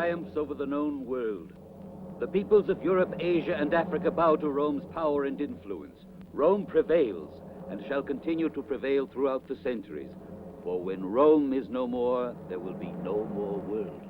triumphs over the known world. The peoples of Europe, Asia, and Africa bow to Rome's power and influence. Rome prevails and shall continue to prevail throughout the centuries. For when Rome is no more, there will be no more world.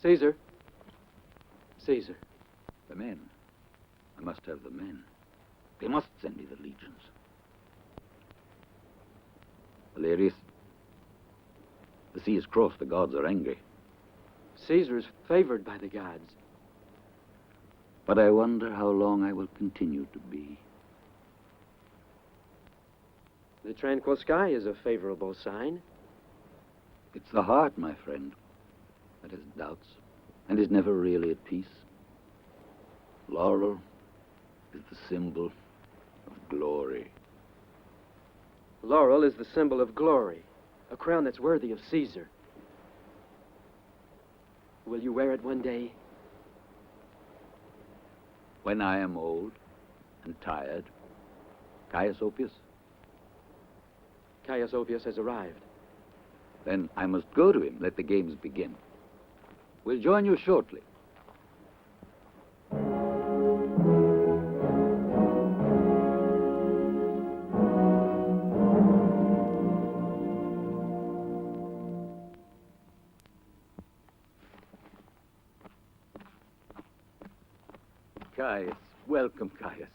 César. César. The men. I must have the men. They must send me the legions. Valerius, the sea is crossed. The gods are angry. Caesar is favored by the gods. But I wonder how long I will continue to be. The tranquil sky is a favorable sign. It's the heart, my friend, that has doubts and is never really at peace. Laurel is the symbol of glory. Laurel is the symbol of glory, a crown that's worthy of Caesar. Will you wear it one day? When I am old and tired, Caius Oppius? Caius Oppius has arrived. Then I must go to him. Let the games begin. We'll join you shortly. Caius, welcome, Caius.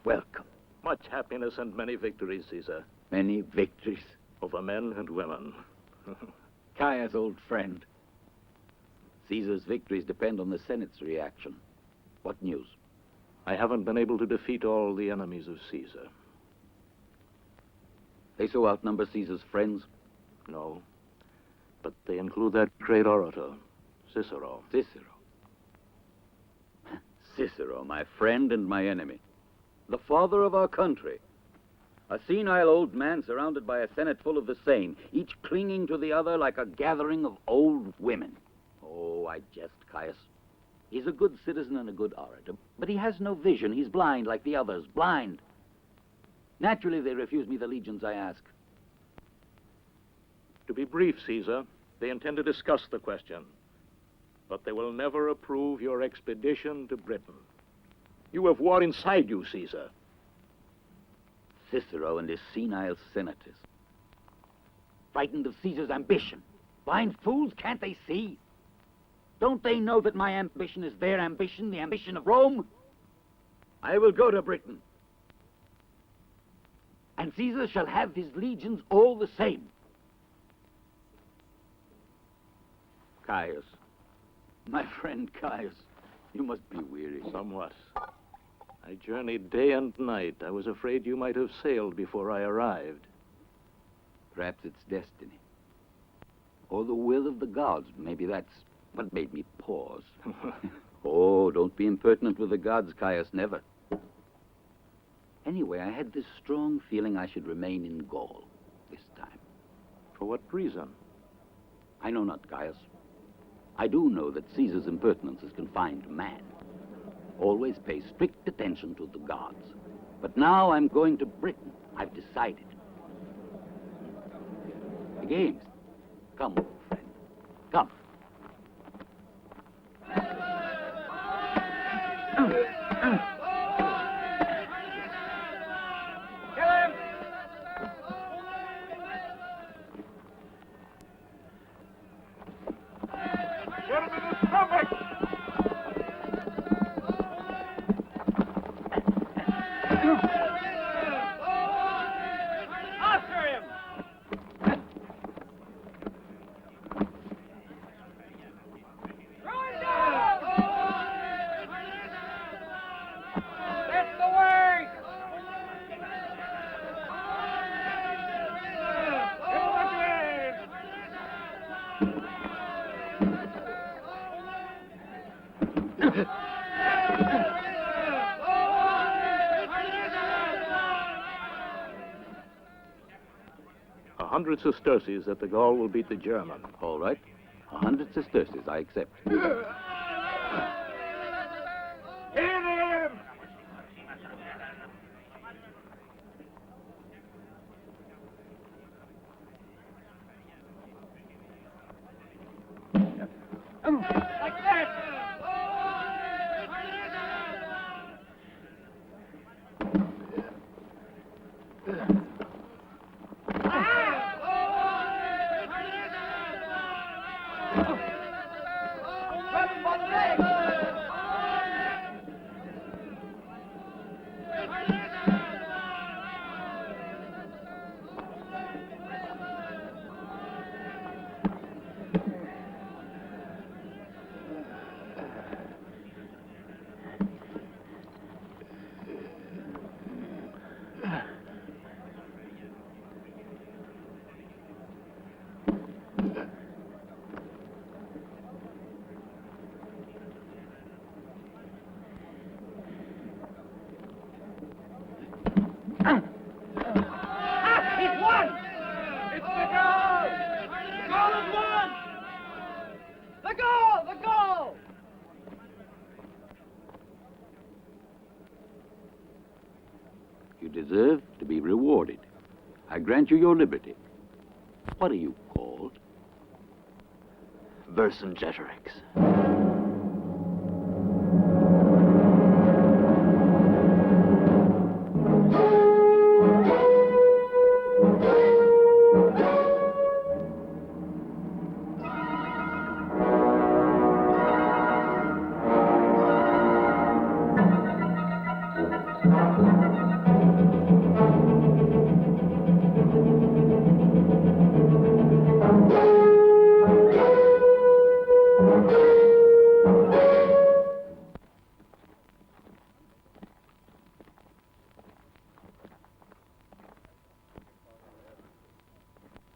Welcome. Much happiness and many victories, Caesar. Many victories. Over men and women. Caius, old friend. Caesar's victories depend on the Senate's reaction. What news? I haven't been able to defeat all the enemies of Caesar. They so outnumber Caesar's friends? No. But they include that great orator, Cicero. Cicero. Cicero, my friend and my enemy. The father of our country. A senile old man surrounded by a Senate full of the same, each clinging to the other like a gathering of old women. Oh, I jest, Caius. He's a good citizen and a good orator, but he has no vision. He's blind like the others, blind. Naturally, they refuse me the legions I ask. To be brief, Caesar, they intend to discuss the question, but they will never approve your expedition to Britain. You have war inside you, Caesar. Cicero and his senile senators. Frightened of Caesar's ambition. Blind fools, can't they see? Don't they know that my ambition is their ambition, the ambition of Rome? I will go to Britain. And Caesar shall have his legions all the same. Caius, my friend Caius, you must be weary. Somewhat. I journeyed day and night. I was afraid you might have sailed before I arrived. Perhaps it's destiny. Or the will of the gods. Maybe that's what made me pause. Oh, don't be impertinent with the gods, Caius, never. Anyway, I had this strong feeling I should remain in Gaul this time. For what reason? I know not, Caius. I do know that Caesar's impertinence is confined to man. Always pay strict attention to the gods. But now I'm going to Britain. I've decided. The games. Come, old friend. Come. A 100 sesterces that the Gaul will beat the German. All right. 100 sesterces, I accept. Like that! He's won! It's the goal! The goal is won! The goal! The goal! You deserve to be rewarded. I grant you your liberty. What are you called? Vercingetorix.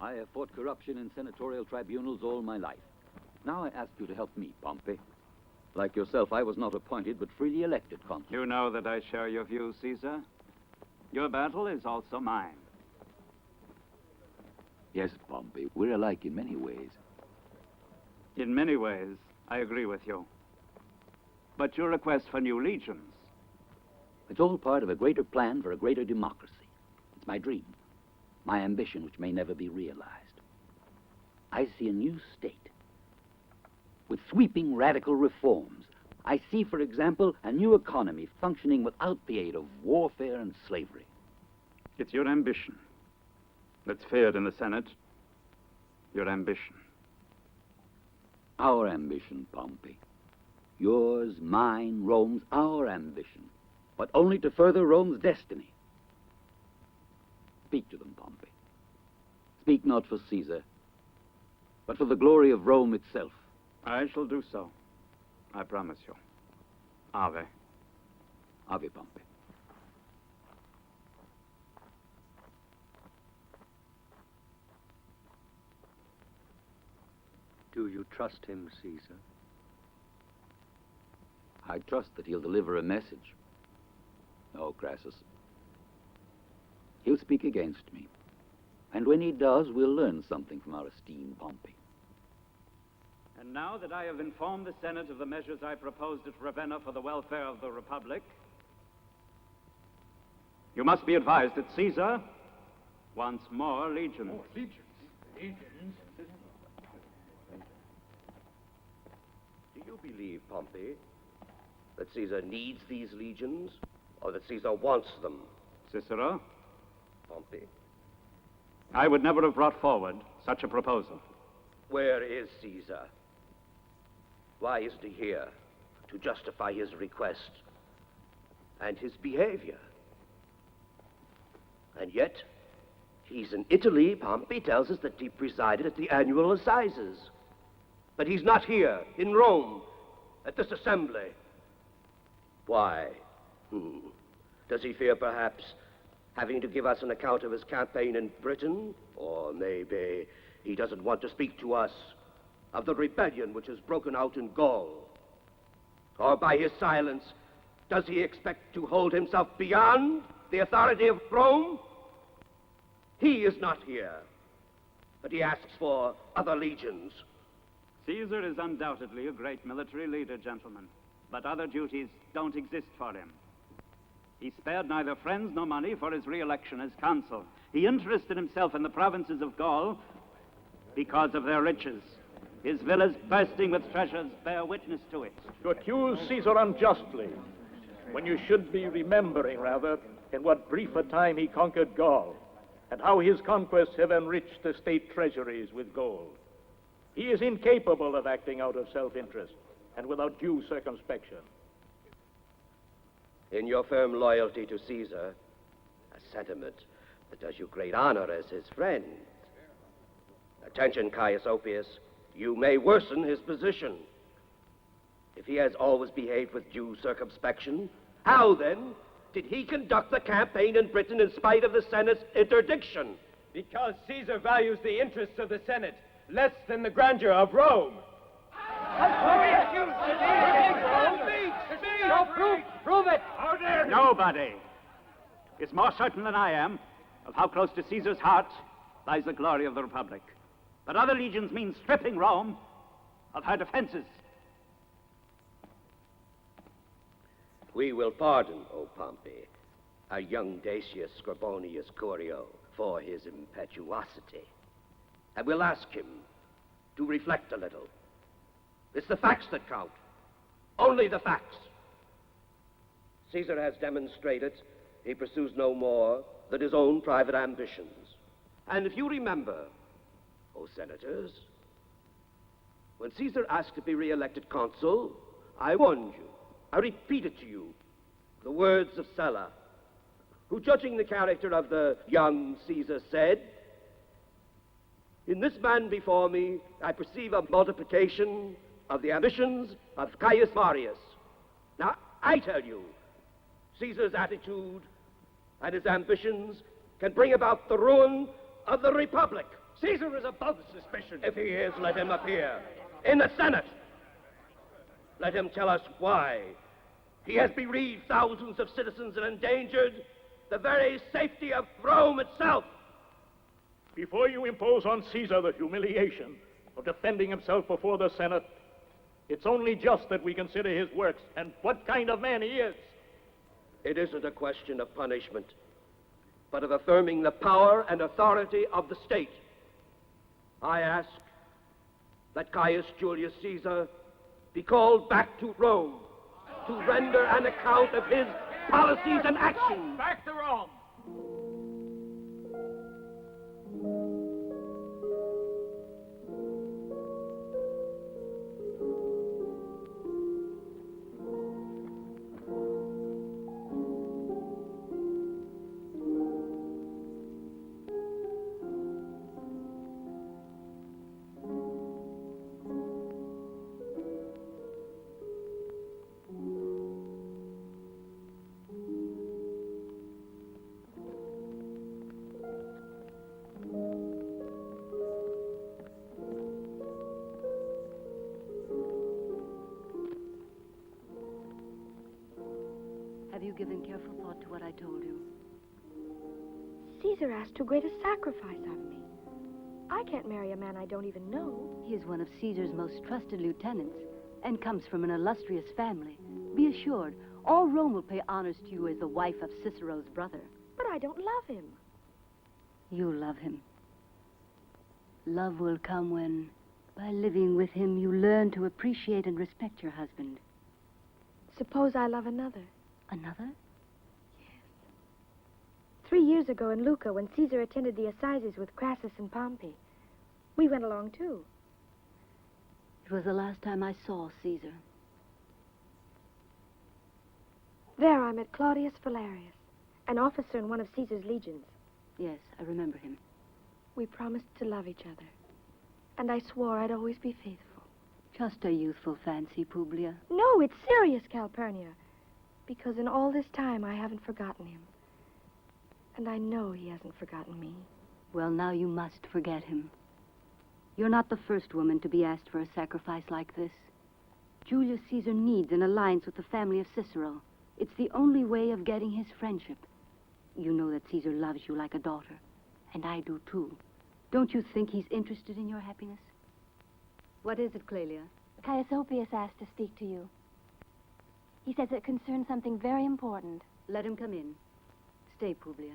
I have fought corruption in senatorial tribunals all my life. Now I ask you to help me, Pompey. Like yourself, I was not appointed, but freely elected consul. You know that I share your views, Caesar. Your battle is also mine. Yes, Pompey, we're alike in many ways. In many ways, I agree with you. But your request for new legions? It's all part of a greater plan for a greater democracy. It's my dream, my ambition, which may never be realized. I see a new state with sweeping radical reforms. I see, for example, a new economy functioning without the aid of warfare and slavery. It's your ambition that's feared in the Senate. Your ambition. Our ambition, Pompey. Yours, mine, Rome's, our ambition. But only to further Rome's destiny. Speak to them, Pompey. Speak not for Caesar, but for the glory of Rome itself. I shall do so. I promise you. Ave. Ave, Pompey. Do you trust him, Caesar? I trust that he'll deliver a message. No, Crassus. He'll speak against me. And when he does, we'll learn something from our esteemed Pompey. And now that I have informed the Senate of the measures I proposed at Ravenna for the welfare of the Republic, you must be advised that Caesar wants more legions. Oh, legions. Legions? Do you believe, Pompey, that Caesar needs these legions, or that Caesar wants them? Cicero, Pompey, I would never have brought forward such a proposal. where is Caesar? Why isn't he here to justify his request and his behavior? And yet, he's in Italy. Pompey tells us that he presided at the annual assizes. But he's not here, in Rome, at this assembly. Why? Does he fear, perhaps, having to give us an account of his campaign in Britain? Or maybe he doesn't want to speak to us of the rebellion which has broken out in Gaul? Or by his silence, does he expect to hold himself beyond the authority of Rome? He is not here, but he asks for other legions. Caesar is undoubtedly a great military leader, gentlemen, but other duties don't exist for him. He spared neither friends nor money for his re-election as consul. He interested himself in the provinces of Gaul because of their riches. His villas bursting with treasures bear witness to it. You accuse Caesar unjustly, when you should be remembering, rather, in what brief a time he conquered Gaul, and how his conquests have enriched the state treasuries with gold. He is incapable of acting out of self-interest and without due circumspection. In your firm loyalty to Caesar, a sentiment that does you great honor as his friend. Attention, Caius Oppius, you may worsen his position. If he has always behaved with due circumspection, how then did he conduct the campaign in Britain in spite of the Senate's interdiction? Because Caesar values the interests of the Senate less than the grandeur of Rome. Prove it! Nobody is more certain than I am of how close to Caesar's heart lies the glory of the Republic. But other legions mean stripping Rome of her defenses. We will pardon, O Pompey, our young Dacius Scribonius Curio for his impetuosity. And we'll ask him to reflect a little. It's the facts that count. Only the facts. Caesar has demonstrated he pursues no more than his own private ambitions. And if you remember, O senators, when Caesar asked to be re-elected consul, I warned you. I repeat it to you, the words of Sulla, who, judging the character of the young Caesar, said, "In this man before me, I perceive a multiplication of the ambitions of Caius Marius." Now, I tell you, Caesar's attitude and his ambitions can bring about the ruin of the Republic. Caesar is above suspicion. If he is, let him appear in the Senate. Let him tell us why he has bereaved thousands of citizens and endangered the very safety of Rome itself. Before you impose on Caesar the humiliation of defending himself before the Senate, It's only just that we consider his works and what kind of man he is. It isn't a question of punishment, but of affirming the power and authority of the state. I ask that Caius Julius Caesar be called back to Rome to render an account of his policies and actions. Back to Rome. Have you given careful thought to what I told you? Caesar asked too great a sacrifice of me. I can't marry a man I don't even know. He is one of Caesar's most trusted lieutenants and comes from an illustrious family. Be assured, all Rome will pay honors to you as the wife of Cicero's brother. But I don't love him. You love him. Love will come when, by living with him, you learn to appreciate and respect your husband. Suppose I love another. Another? 3 years ago in Lucca, when Caesar attended the assizes with Crassus and Pompey, we went along too. It was the last time I saw Caesar. There I met Claudius Valerius, an officer in one of Caesar's legions. Yes, I remember him. We promised to love each other, and I swore I'd always be faithful. Just a youthful fancy, Publia. No, it's serious, Calpurnia, because in all this time I haven't forgotten him. And I know he hasn't forgotten me. Well, now you must forget him. You're not the first woman to be asked for a sacrifice like this. Julius Caesar needs an alliance with the family of Cicero. It's the only way of getting his friendship. You know that Caesar loves you like a daughter, and I do too. Don't you think he's interested in your happiness? What is it, Clelia? Caius Oppius asked to speak to you. He says it concerns something very important. Let him come in. Stay, Publia.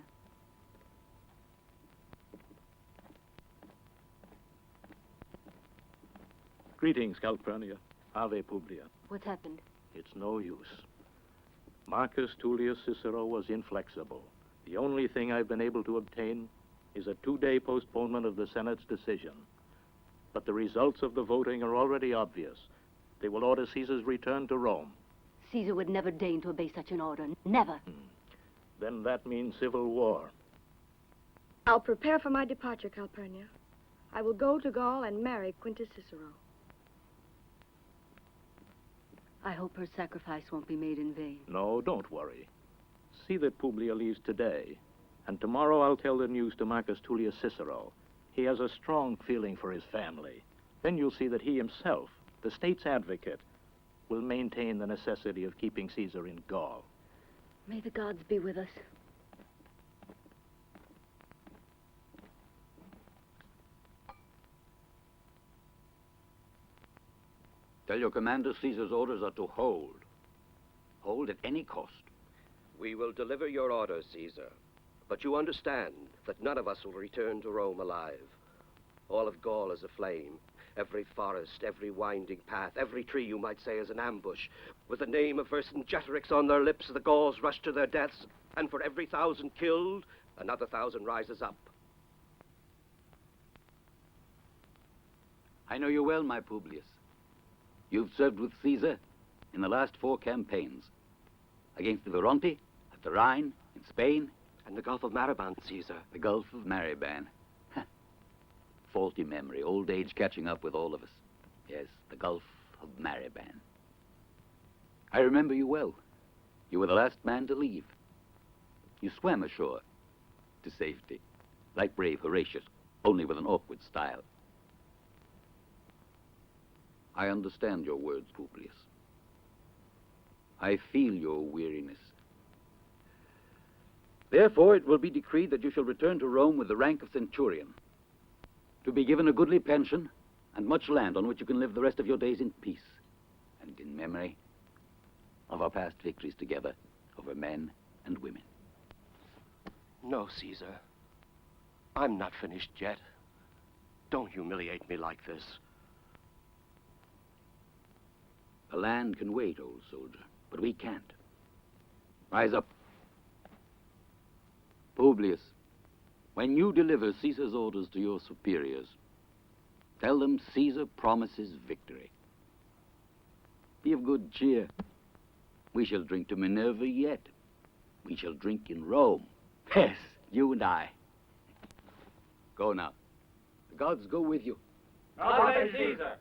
Greetings, Calpurnia. Ave Publia. What's happened? It's no use. Marcus Tullius Cicero was inflexible. The only thing I've been able to obtain is a 2-day postponement of the Senate's decision. But the results of the voting are already obvious. They will order Caesar's return to Rome. Caesar would never deign to obey such an order. Never. Then that means civil war. I'll prepare for my departure, Calpurnia. I will go to Gaul and marry Quintus Cicero. I hope her sacrifice won't be made in vain. No, don't worry. See that Publia leaves today. And tomorrow I'll tell the news to Marcus Tullius Cicero. He has a strong feeling for his family. Then you'll see that he himself, the state's advocate, will maintain the necessity of keeping Caesar in Gaul. May the gods be with us. Tell your commander Caesar's orders are to hold. Hold at any cost. We will deliver your orders, Caesar. But you understand that none of us will return to Rome alive. All of Gaul is aflame. Every forest, every winding path, every tree, you might say, is an ambush. With the name of Vercingetorix on their lips, the Gauls rush to their deaths, and for every 1,000 killed, another 1,000 rises up. I know you well, my Publius. You've served with Caesar in the last 4 campaigns. Against the Veronti, at the Rhine, in Spain. And the Gulf of Mariband, Caesar. The Gulf of Mariband. Faulty memory, old age catching up with all of us. Yes, the Gulf of Mariband. I remember you well. You were the last man to leave. You swam ashore to safety, like brave Horatius, only with an awkward style. I understand your words, Publius. I feel your weariness. Therefore, it will be decreed that you shall return to Rome with the rank of centurion, to be given a goodly pension and much land on which you can live the rest of your days in peace. in memory of our past victories together over men and women. No, Caesar. I'm not finished yet. Don't humiliate me like this. The land can wait, old soldier, but we can't. Rise up. Publius, when you deliver Caesar's orders to your superiors, tell them Caesar promises victory. Be of good cheer. We shall drink to Minerva yet. We shall drink in Rome. Yes, you and I. Go now. The gods go with you. Ave Caesar!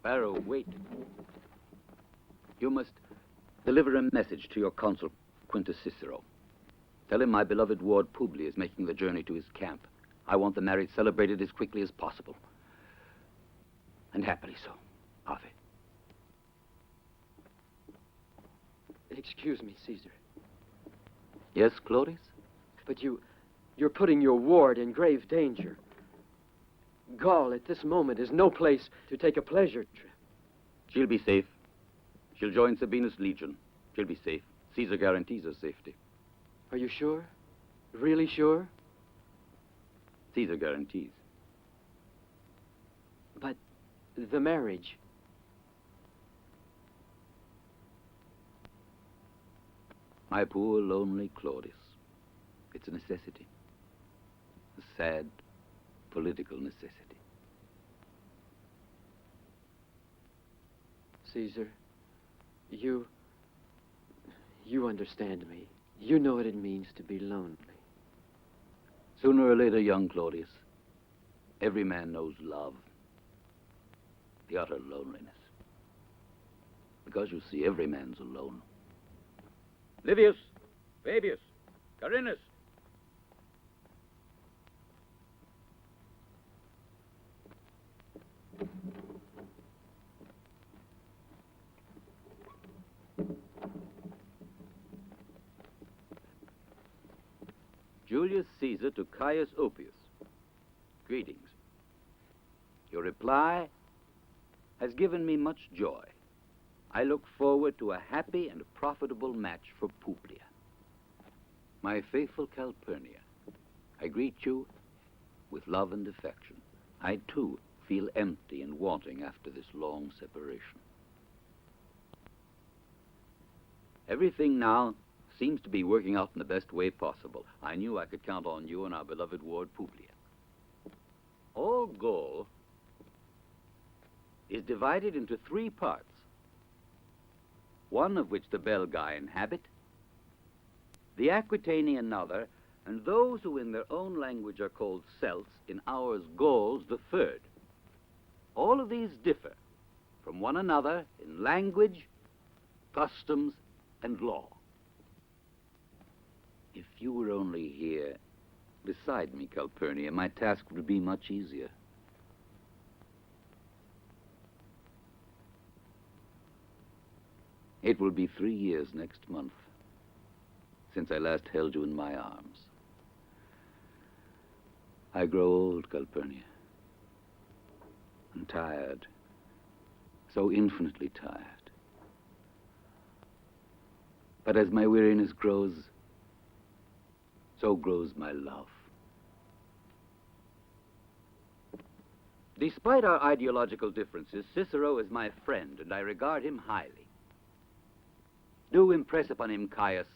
Pharaoh, wait. You must deliver a message to your consul, Quintus Cicero. Tell him my beloved ward Publius is making the journey to his camp. I want the marriage celebrated as quickly as possible. And happily so. Ave. Excuse me, Caesar. Yes, Claudius? But you're putting your ward in grave danger. Gaul at this moment is no place to take a pleasure trip. She'll be safe. She'll join Sabinus' legion. She'll be safe. Caesar guarantees her safety. Are you sure? Really sure? Caesar guarantees. But the marriage... My poor, lonely Claudius. It's a necessity. A sad, political necessity. Caesar, you understand me. You know what it means to be lonely. Sooner or later, young Claudius, every man knows love. The utter loneliness. Because you see, every man's alone. Livius, Fabius, Carinus. Julius Caesar to Caius Oppius. Greetings. Your reply has given me much joy. I look forward to a happy and profitable match for Publia. My faithful Calpurnia, I greet you with love and affection. I, too, feel empty and wanting after this long separation. Everything now seems to be working out in the best way possible. I knew I could count on you and our beloved ward Publia. All Gaul is divided into 3 parts. One of which the Belgae inhabit, the Aquitani another, and those who in their own language are called Celts, in ours Gauls, the third. All of these differ from one another in language, customs, and law. If you were only here beside me, Calpurnia, my task would be much easier. It will be 3 years next month since I last held you in my arms. I grow old, Calpurnia. I'm tired, so infinitely tired. But as my weariness grows, so grows my love. Despite our ideological differences, Cicero is my friend, and I regard him highly. Do impress upon him, Caius,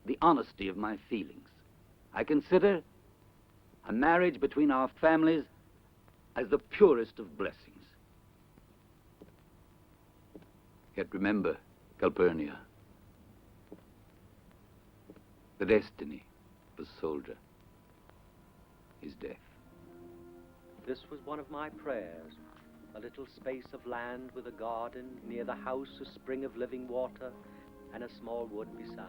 the honesty of my feelings. I consider a marriage between our families as the purest of blessings. Yet remember, Calpurnia, the destiny of a soldier is death. This was one of my prayers. A little space of land with a garden, near the house a spring of living water, and a small wood besides.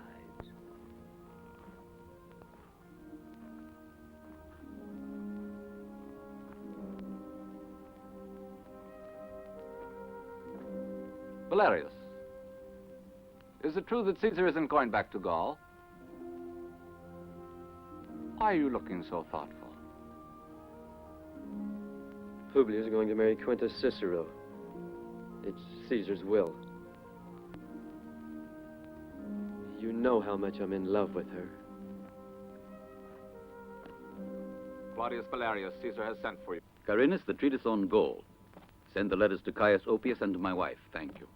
Valerius, is it true that Caesar isn't going back to Gaul? Why are you looking so thoughtful? Publius is going to marry Quintus Cicero. It's Caesar's will. You know how much I'm in love with her. Claudius Valerius, Caesar has sent for you. Carinus, the treatise on Gaul. Send the letters to Caius Oppius and to my wife. Thank you.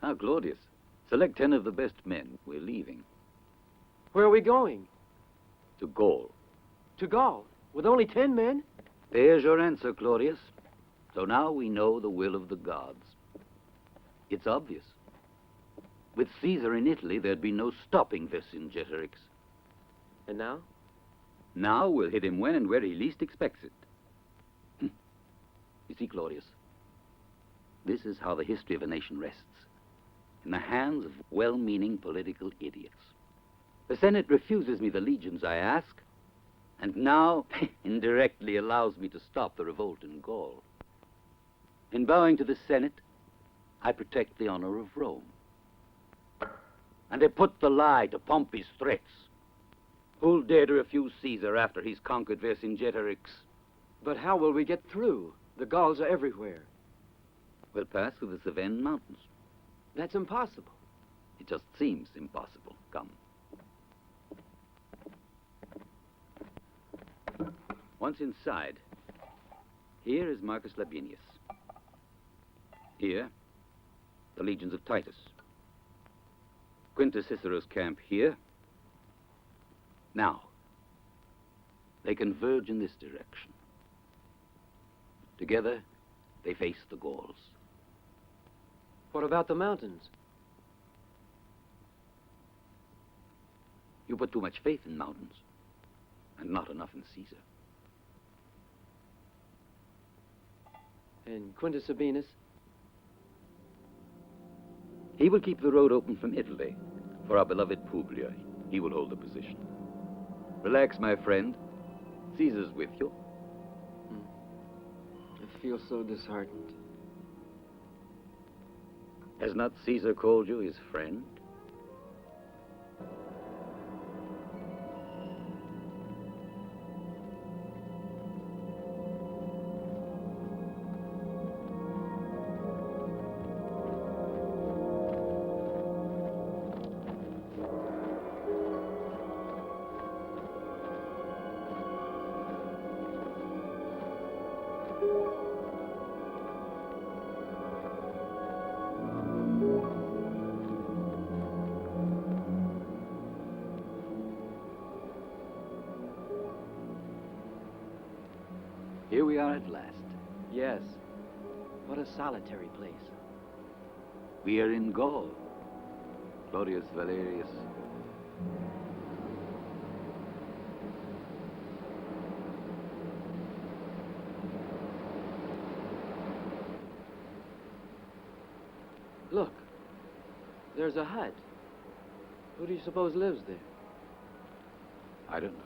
Now, Claudius, select 10 of the best men. We're leaving. Where are we going? To Gaul. To Gaul? With only 10 men? There's your answer, Claudius. So now we know the will of the gods. It's obvious. With Caesar in Italy, there'd be no stopping Vercingetorix. And now? Now we'll hit him when and where he least expects it. You see, Claudius, this is how the history of a nation rests. In the hands of well-meaning political idiots. The Senate refuses me the legions I ask, and now indirectly allows me to stop the revolt in Gaul. In bowing to the Senate, I protect the honor of Rome. And I put the lie to Pompey's threats. Who'll dare to refuse Caesar after he's conquered Vercingetorix? But how will we get through? The Gauls are everywhere. We'll pass through the Cevennes Mountains. That's impossible. It just seems impossible. Come. Once inside, here is Marcus Labienus. Here, the legions of Titus. Quintus Cicero's camp here. Now, they converge in this direction. Together, they face the Gauls. What about the mountains? You put too much faith in mountains, and not enough in Caesar. And Quintus Sabinus? He will keep the road open from Italy for our beloved Publia. He will hold the position. Relax, my friend. Caesar's with you. I feel so disheartened. Has not Caesar called you his friend? Here we are at last. Yes. What a solitary place. We are in Gaul. Claudius Valerius. Look. There's a hut. Who do you suppose lives there? I don't know.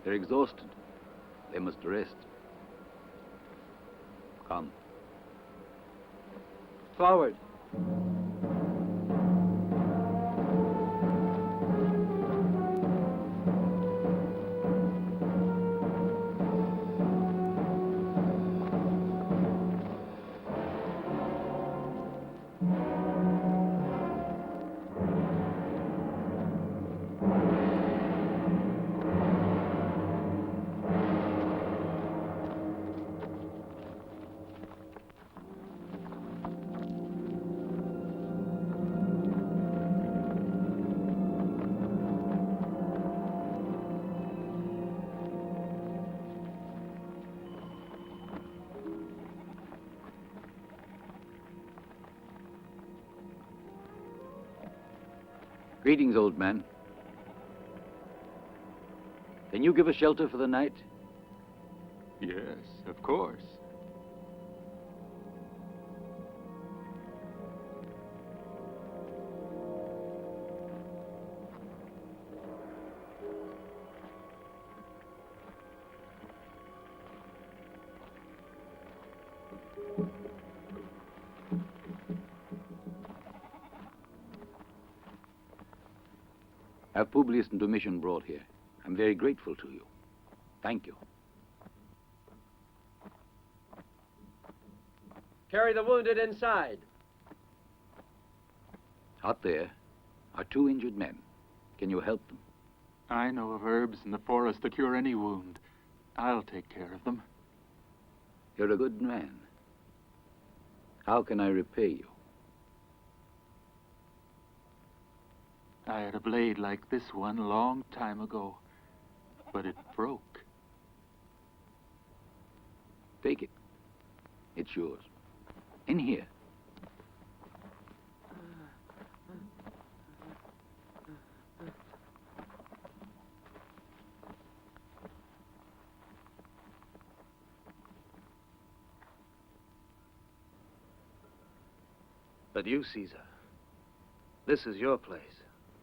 They're exhausted. They must rest. Come. Forward. Greetings, old man. Can you give us shelter for the night? Yes, of course. Have Publius and Domitian brought here. I'm very grateful to you. Thank you. Carry the wounded inside. Out there are 2 injured men. Can you help them? I know of herbs in the forest to cure any wound. I'll take care of them. You're a good man. How can I repay you? I had a blade like this one a long time ago, but it broke. Take it. It's yours. In here. But you, Caesar, this is your place.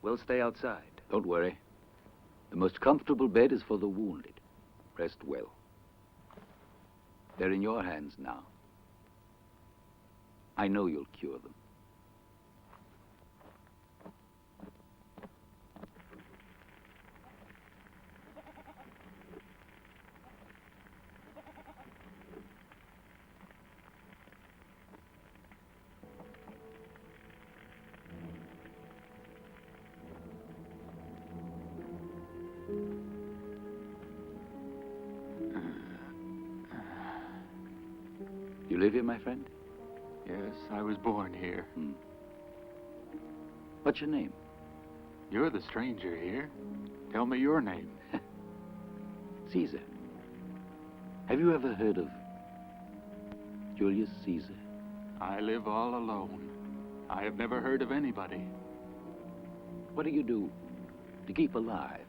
We'll stay outside. Don't worry. The most comfortable bed is for the wounded. Rest well. They're in your hands now. I know you'll cure them. You live here, my friend? Yes, I was born here. What's your name? You're the stranger here. Tell me your name. Caesar. Have you ever heard of Julius Caesar? I live all alone. I have never heard of anybody. What do you do to keep alive?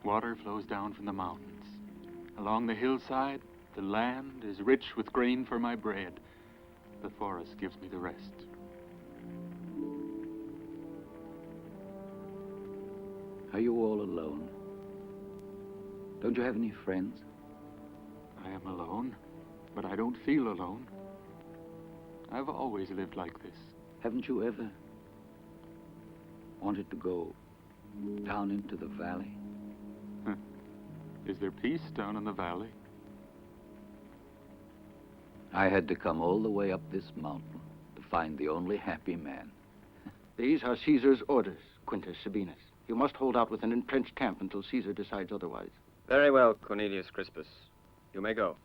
Water flows down from the mountains. Along the hillside, the land is rich with grain for my bread. The forest gives me the rest. Are you all alone? Don't you have any friends? I am alone, but I don't feel alone. I've always lived like this. Haven't you ever wanted to go down into the valley? Is there peace down in the valley? I had to come all the way up this mountain to find the only happy man. These are Caesar's orders, Quintus Sabinus. You must hold out with an entrenched camp until Caesar decides otherwise. Very well, Cornelius Crispus. You may go.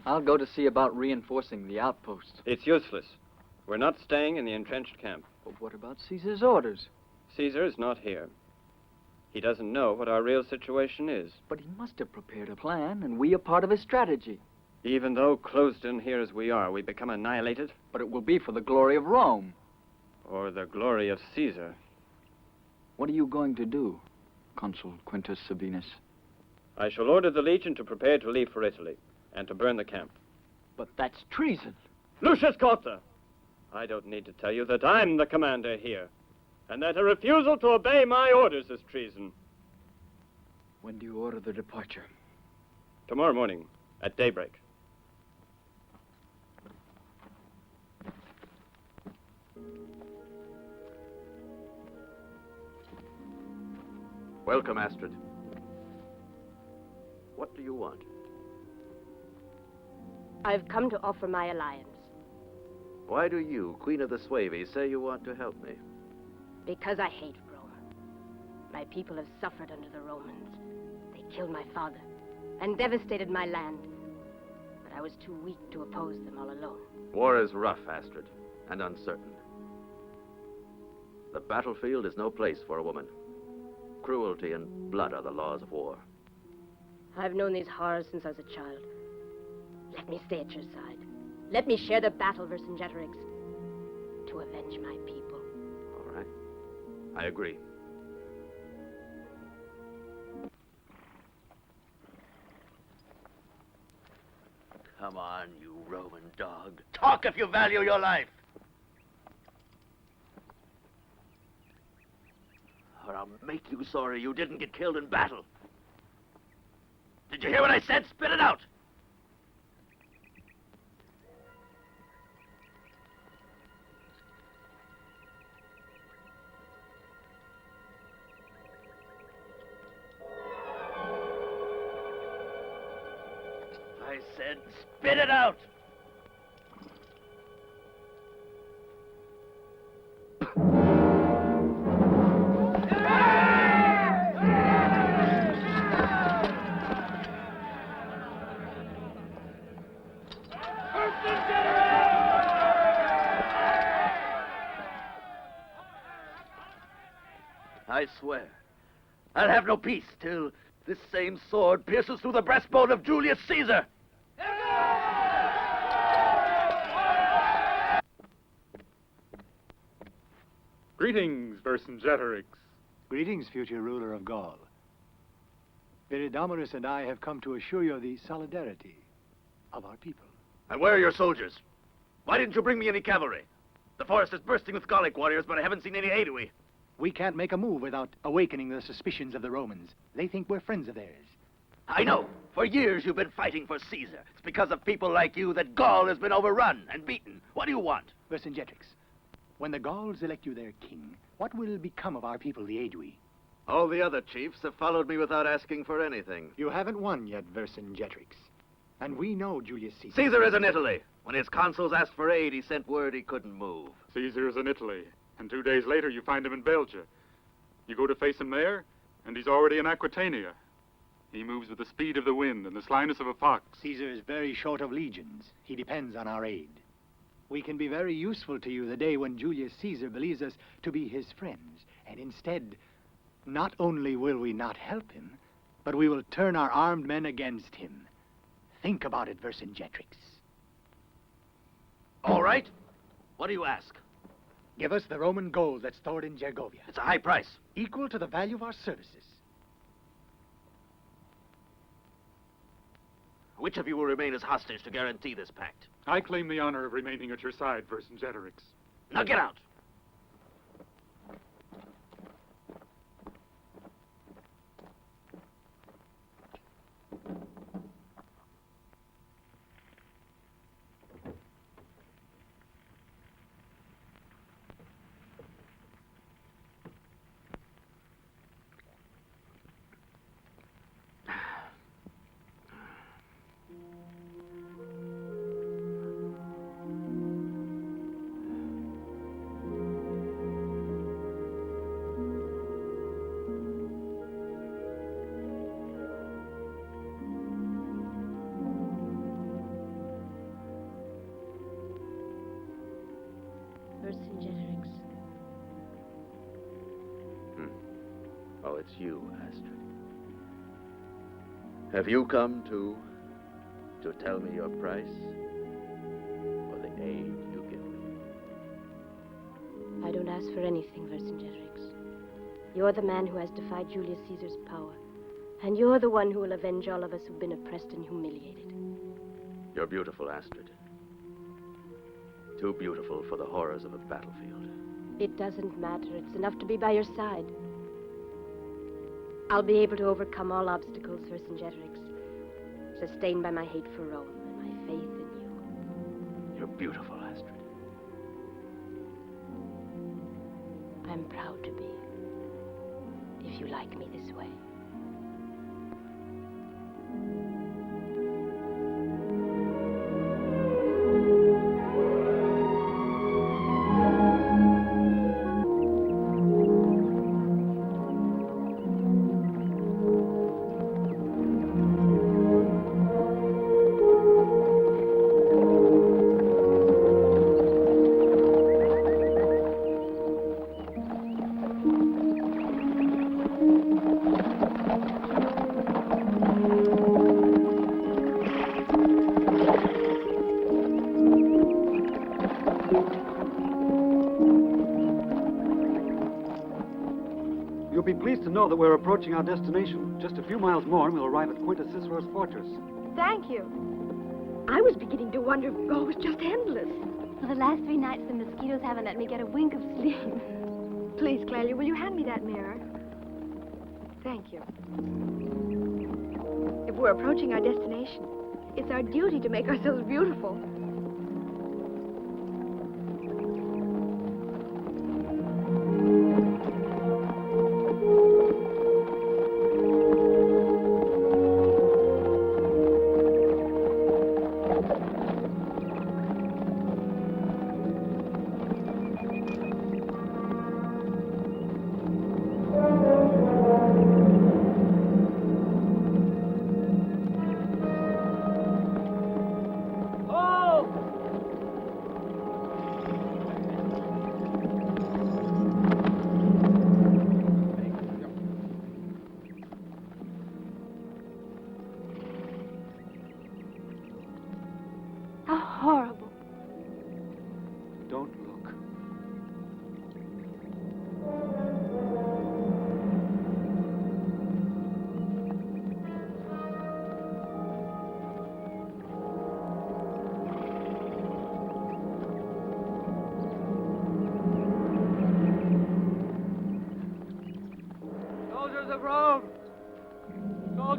I'll go to see about reinforcing the outposts. It's useless. We're not staying in the entrenched camp. But what about Caesar's orders? Caesar is not here. He doesn't know what our real situation is. But he must have prepared a plan, and we are part of his strategy. Even though closed in here as we are, we become annihilated? But it will be for the glory of Rome. Or the glory of Caesar. What are you going to do, Consul Quintus Sabinus? I shall order the legion to prepare to leave for Italy, and to burn the camp. But that's treason. Lucius Cotta! I don't need to tell you that I'm the commander here, and that a refusal to obey my orders is treason. When do you order the departure? Tomorrow morning, at daybreak. Welcome, Astrid. What do you want? I've come to offer my alliance. Why do you, Queen of the Suevi, say you want to help me? Because I hate Rome. My people have suffered under the Romans. They killed my father and devastated my land. But I was too weak to oppose them all alone. War is rough, Astrid, and uncertain. The battlefield is no place for a woman. Cruelty and blood are the laws of war. I've known these horrors since I was a child. Let me stay at your side. Let me share the battle, Vercingetorix, to avenge my people. All right. I agree. Come on, you Roman dog. Talk if you value your life. Or I'll make you sorry you didn't get killed in battle. Did you hear what I said? Spit it out! I said. Spit it out! I swear, I'll have no peace till this same sword pierces through the breastbone of Julius Caesar. Greetings, Vercingetorix. Greetings, future ruler of Gaul. Viridominus and I have come to assure you of the solidarity of our people. And where are your soldiers? Why didn't you bring me any cavalry? The forest is bursting with Gallic warriors, but I haven't seen any Aedui. We can't make a move without awakening the suspicions of the Romans. They think we're friends of theirs. I know. For years you've been fighting for Caesar. It's because of people like you that Gaul has been overrun and beaten. What do you want? Vercingetorix, when the Gauls elect you their king, what will become of our people, the Aedui? All the other chiefs have followed me without asking for anything. You haven't won yet, Vercingetorix. And we know Julius Caesar. Caesar is in Italy. When his consuls asked for aid, he sent word he couldn't move. Caesar is in Italy, and 2 days later you find him in Belgia. You go to face him there, and he's already in Aquitania. He moves with the speed of the wind and the slyness of a fox. Caesar is very short of legions. He depends on our aid. We can be very useful to you the day when Julius Caesar believes us to be his friends. And instead, not only will we not help him, but we will turn our armed men against him. Think about it, Vercingetorix. All right. What do you ask? Give us the Roman gold that's stored in Gergovia. It's a high price. Equal to the value of our services. Which of you will remain as hostage to guarantee this pact? I claim the honor of remaining at your side, Vercingetorix. Now get out! Vercingetorix. Oh, it's you, Astrid. Have you come to tell me your price? For the aid you give me? I don't ask for anything, Vercingetorix. You're the man who has defied Julius Caesar's power. And you're the one who will avenge all of us who've been oppressed and humiliated. You're beautiful, Astrid. Too beautiful for the horrors of a battlefield. It doesn't matter. It's enough to be by your side. I'll be able to overcome all obstacles, Vercingetorix, sustained by my hate for Rome and my faith in you. You're beautiful, Astrid. I'm proud to be, if you like me this way. You'll be pleased to know that we're approaching our destination. Just a few miles more and we'll arrive at Quintus Cicero's fortress. Thank you. I was beginning to wonder if Gaul was just endless. For the last 3 nights, the mosquitoes haven't let me get a wink of sleep. Please, Clelia, will you hand me that mirror? Thank you. If we're approaching our destination, it's our duty to make ourselves beautiful.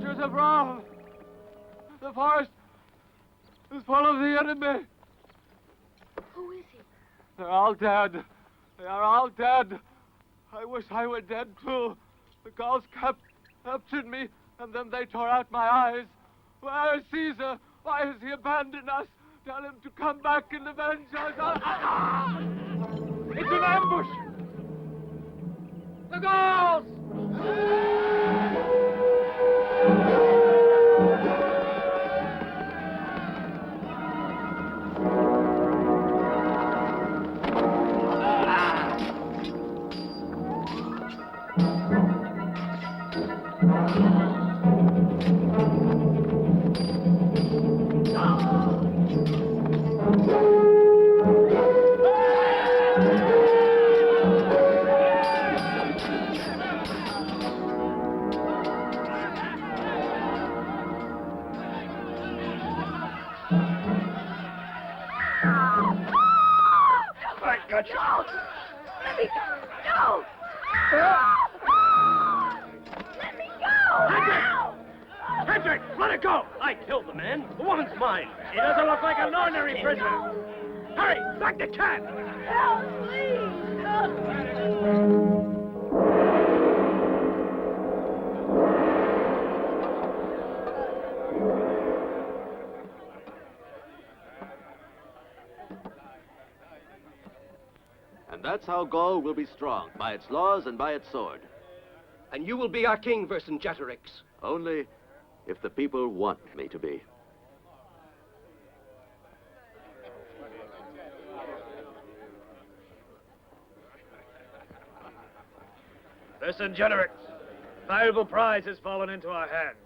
soldiers of Rome. The forest is full of the enemy. Who is he? They're all dead. They are all dead. I wish I were dead too. The Gauls captured me, and then they tore out my eyes. Where is Caesar? Why has he abandoned us? Tell him to come back and avenge us. It's an ambush! The Gauls! No! Let me go! No! Let me go! Hendrik, let it go! I killed the man. The woman's mine. He doesn't look like an ordinary prisoner. Hurry, back the cat! Help, please! Help! And that's how Gaul will be strong, by its laws and by its sword. And you will be our king, Vercingetorix. Only if the people want me to be. Vercingetorix, valuable prize has fallen into our hands.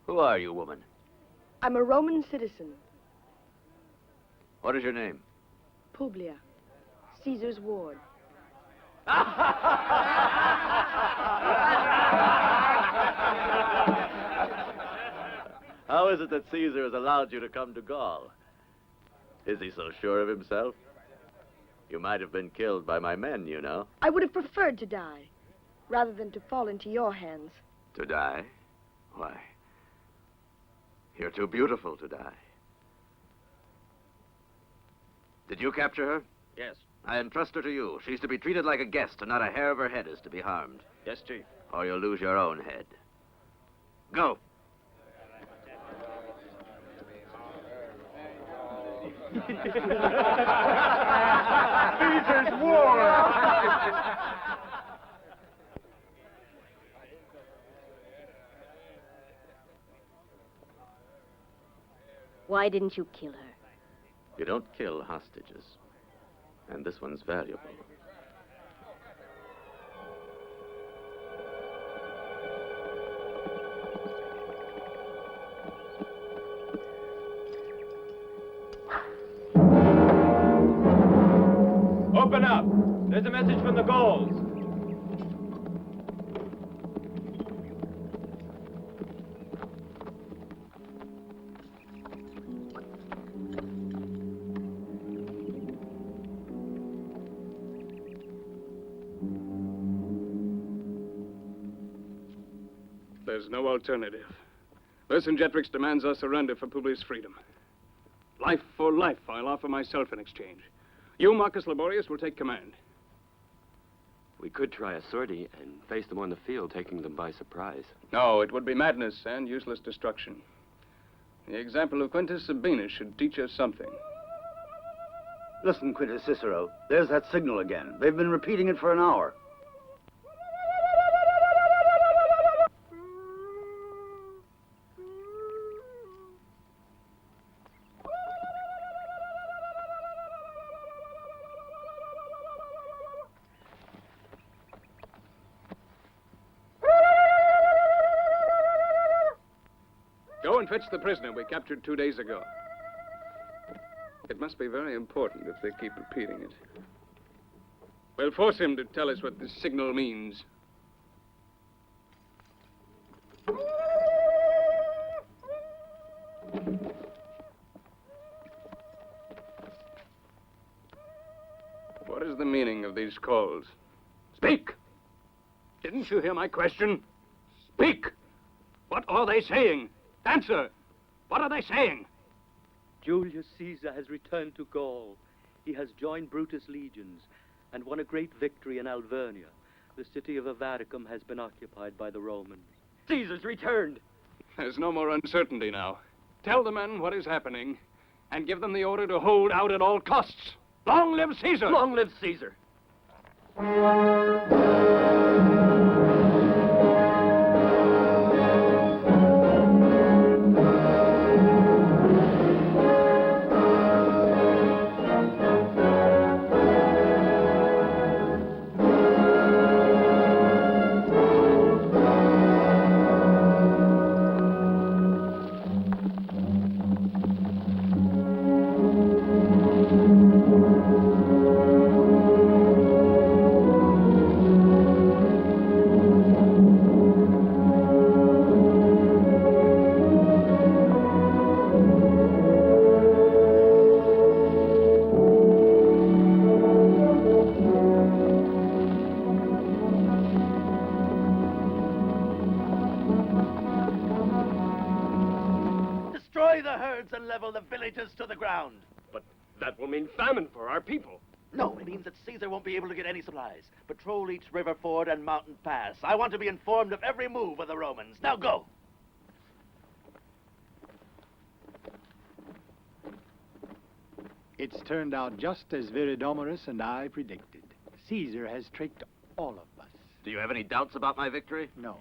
Who are you, woman? I'm a Roman citizen, What is your name? Publia, Caesar's ward. How is it that Caesar has allowed you to come to Gaul? Is he so sure of himself? You might have been killed by my men, you know. I would have preferred to die, rather than to fall into your hands. To die? Why? You're too beautiful to die. Did you capture her? Yes. I entrust her to you. She's to be treated like a guest, and not a hair of her head is to be harmed. Yes, Chief. Or you'll lose your own head. Go. Caesar's war! Why didn't you kill her? You don't kill hostages. And this one's valuable. Open up! There's a message from the Gauls. There's no alternative. Vercingetorix demands our surrender for Publius' freedom. Life for life, I'll offer myself in exchange. You, Marcus Laborius, will take command. We could try a sortie and face them on the field, taking them by surprise. No, it would be madness and useless destruction. The example of Quintus Sabinus should teach us something. Listen, Quintus Cicero, there's that signal again. They've been repeating it for an hour. Go and fetch the prisoner we captured 2 days ago. It must be very important if they keep repeating it. We'll force him to tell us what this signal means. meaning of these calls? Speak! Didn't you hear my question? Speak! What are they saying? Answer! What are they saying? Julius Caesar has returned to Gaul. He has joined Brutus' legions and won a great victory in Alvernia. The city of Avaricum has been occupied by the Romans. Caesar's returned! There's no more uncertainty now. Tell the men what is happening, and give them the order to hold out at all costs. Long live Caesar! Long live Caesar! Destroy the herds and level the villages to the ground. But that will mean famine for our people. No, it means that Caesar won't be able to get any supplies. Patrol each river ford and mountain pass. I want to be informed of every move of the Romans. Now go! It's turned out just as Viridomarus and I predicted. Caesar has tricked all of us. Do you have any doubts about my victory? No.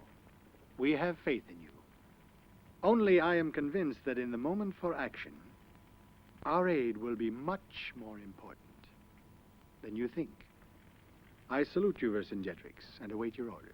We have faith in you. Only I am convinced that in the moment for action, our aid will be much more important than you think. I salute you, Vercingetorix, and await your orders.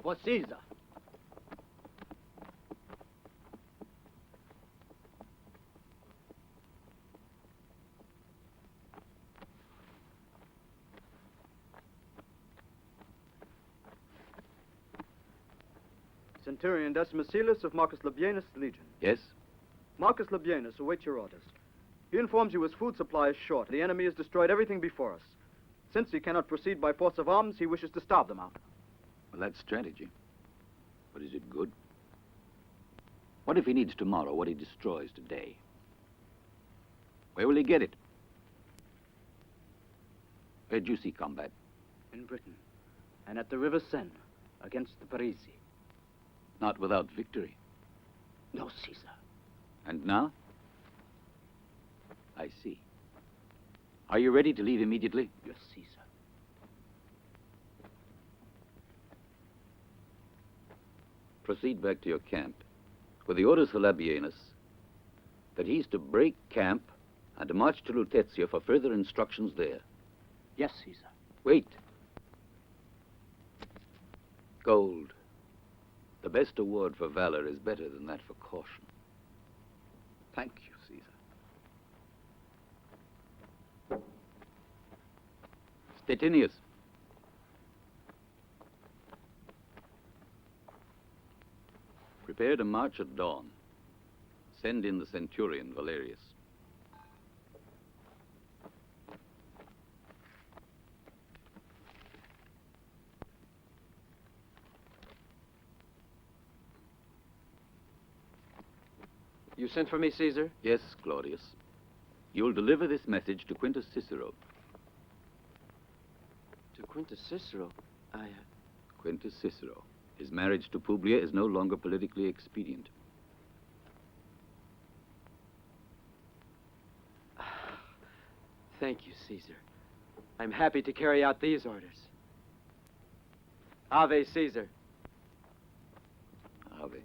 For Caesar. Centurion Decimus Celus of Marcus Labienus' legion. Yes? Marcus Labienus awaits your orders. He informs you his food supply is short. The enemy has destroyed everything before us. Since he cannot proceed by force of arms, he wishes to starve them out. Well, that's strategy. But is it good? What if he needs tomorrow what he destroys today? Where will he get it? Where'd you see combat? In Britain, and at the River Seine, against the Parisi. Not without victory. No, Caesar. And now? I see. Are you ready to leave immediately? Yes, Caesar. Proceed back to your camp with the orders for Labienus that he's to break camp and to march to Lutetia for further instructions there. Yes, Caesar. Wait. Gold. The best award for valor is better than that for caution. Thank you, Caesar. Statinius. Prepare to march at dawn. Send in the centurion, Valerius. You sent for me, Caesar? Yes, Claudius. You'll deliver this message to Quintus Cicero. To Quintus Cicero? Quintus Cicero. His marriage to Publia is no longer politically expedient. Thank you, Caesar. I'm happy to carry out these orders. Ave Caesar. Ave. hobby.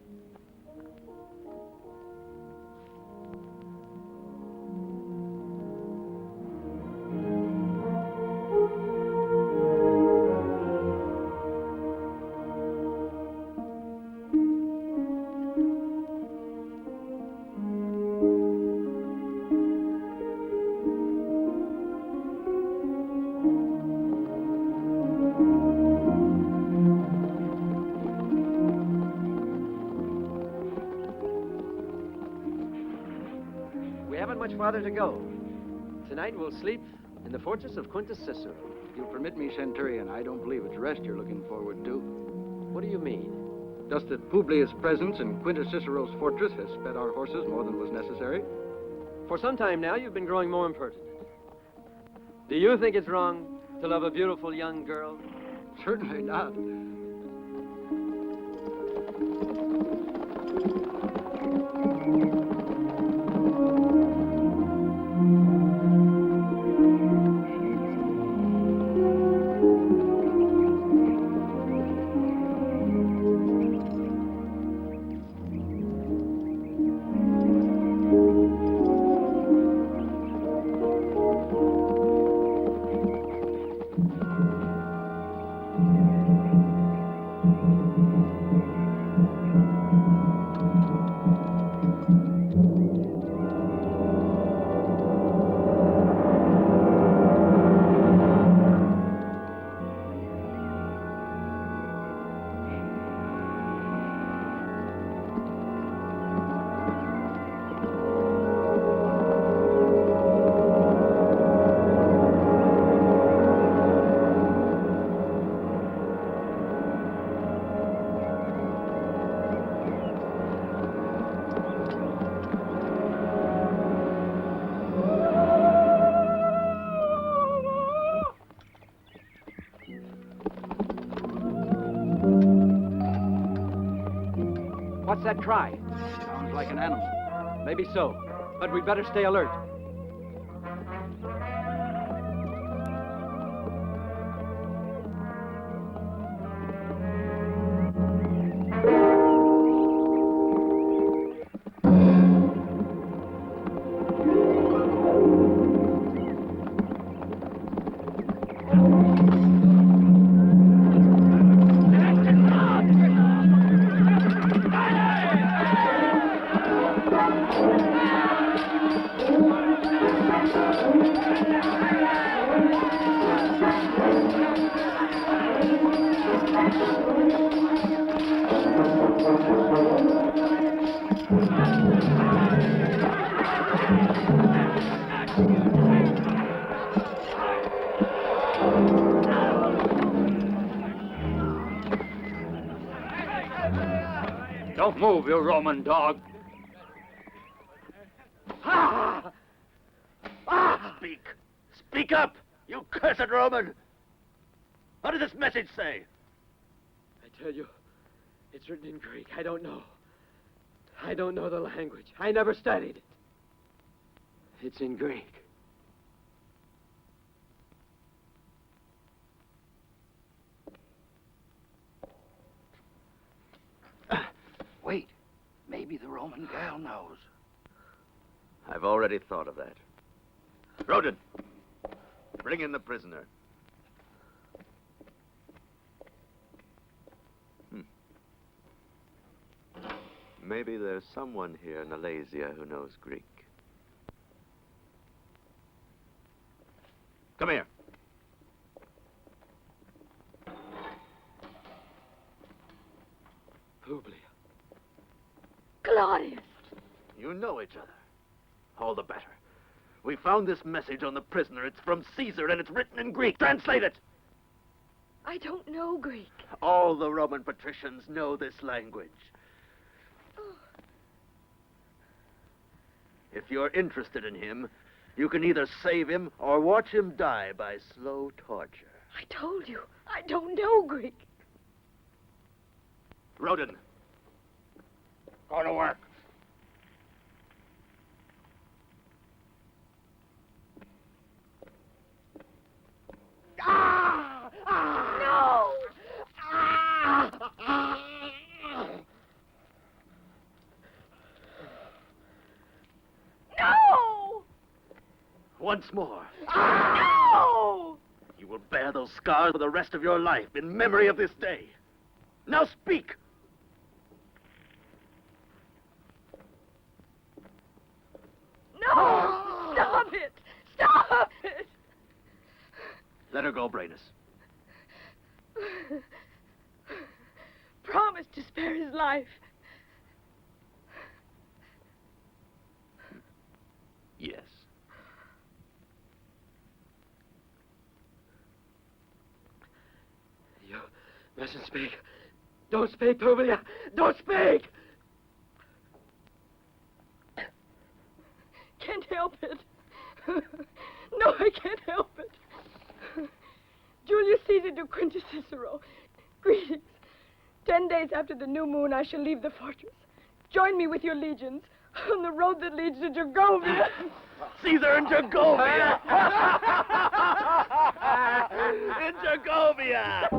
We haven't much farther to go. Tonight we'll sleep in the fortress of Quintus Cicero. You'll permit me, Centurion, I don't believe it's rest you're looking forward to. What do you mean? Just that Publius' presence in Quintus Cicero's fortress has sped our horses more than was necessary. For some time now, you've been growing more impertinent. Do you think it's wrong to love a beautiful young girl? Certainly not. What's that cry? Sounds like an animal. Maybe so, but we'd better stay alert. Don't move, you Roman dog. Speak! Speak up, you cursed Roman! What does this message say? I tell you, it's written in Greek. I don't know. I don't know the language. I never studied it. It's in Greek. Wait. Maybe the Roman gal knows. I've already thought of that. Rodin, bring in the prisoner. Maybe there's someone here in Alasia who knows Greek. Come here. Publius. Claudius. You know each other. All the better. We found this message on the prisoner. It's from Caesar, and it's written in Greek. Translate it! I don't know Greek. All the Roman patricians know this language. If you're interested in him, you can either save him or watch him die by slow torture. I told you, I don't know Greek. Rodin, go to work. No! once more. No! You will bear those scars for the rest of your life in memory of this day. Now speak! No! Stop it! Stop it! Let her go, Brandis. Promise to spare his life. Yes. You mustn't speak. Don't speak, Publia. Don't speak! Can't help it. No, I can't help it. Julius Caesar to Quintus Cicero. Greetings. 10 days after the new moon, I shall leave the fortress. Join me with your legions on the road that leads to Gergovia. Caesar and Gergovia! In Gergovia!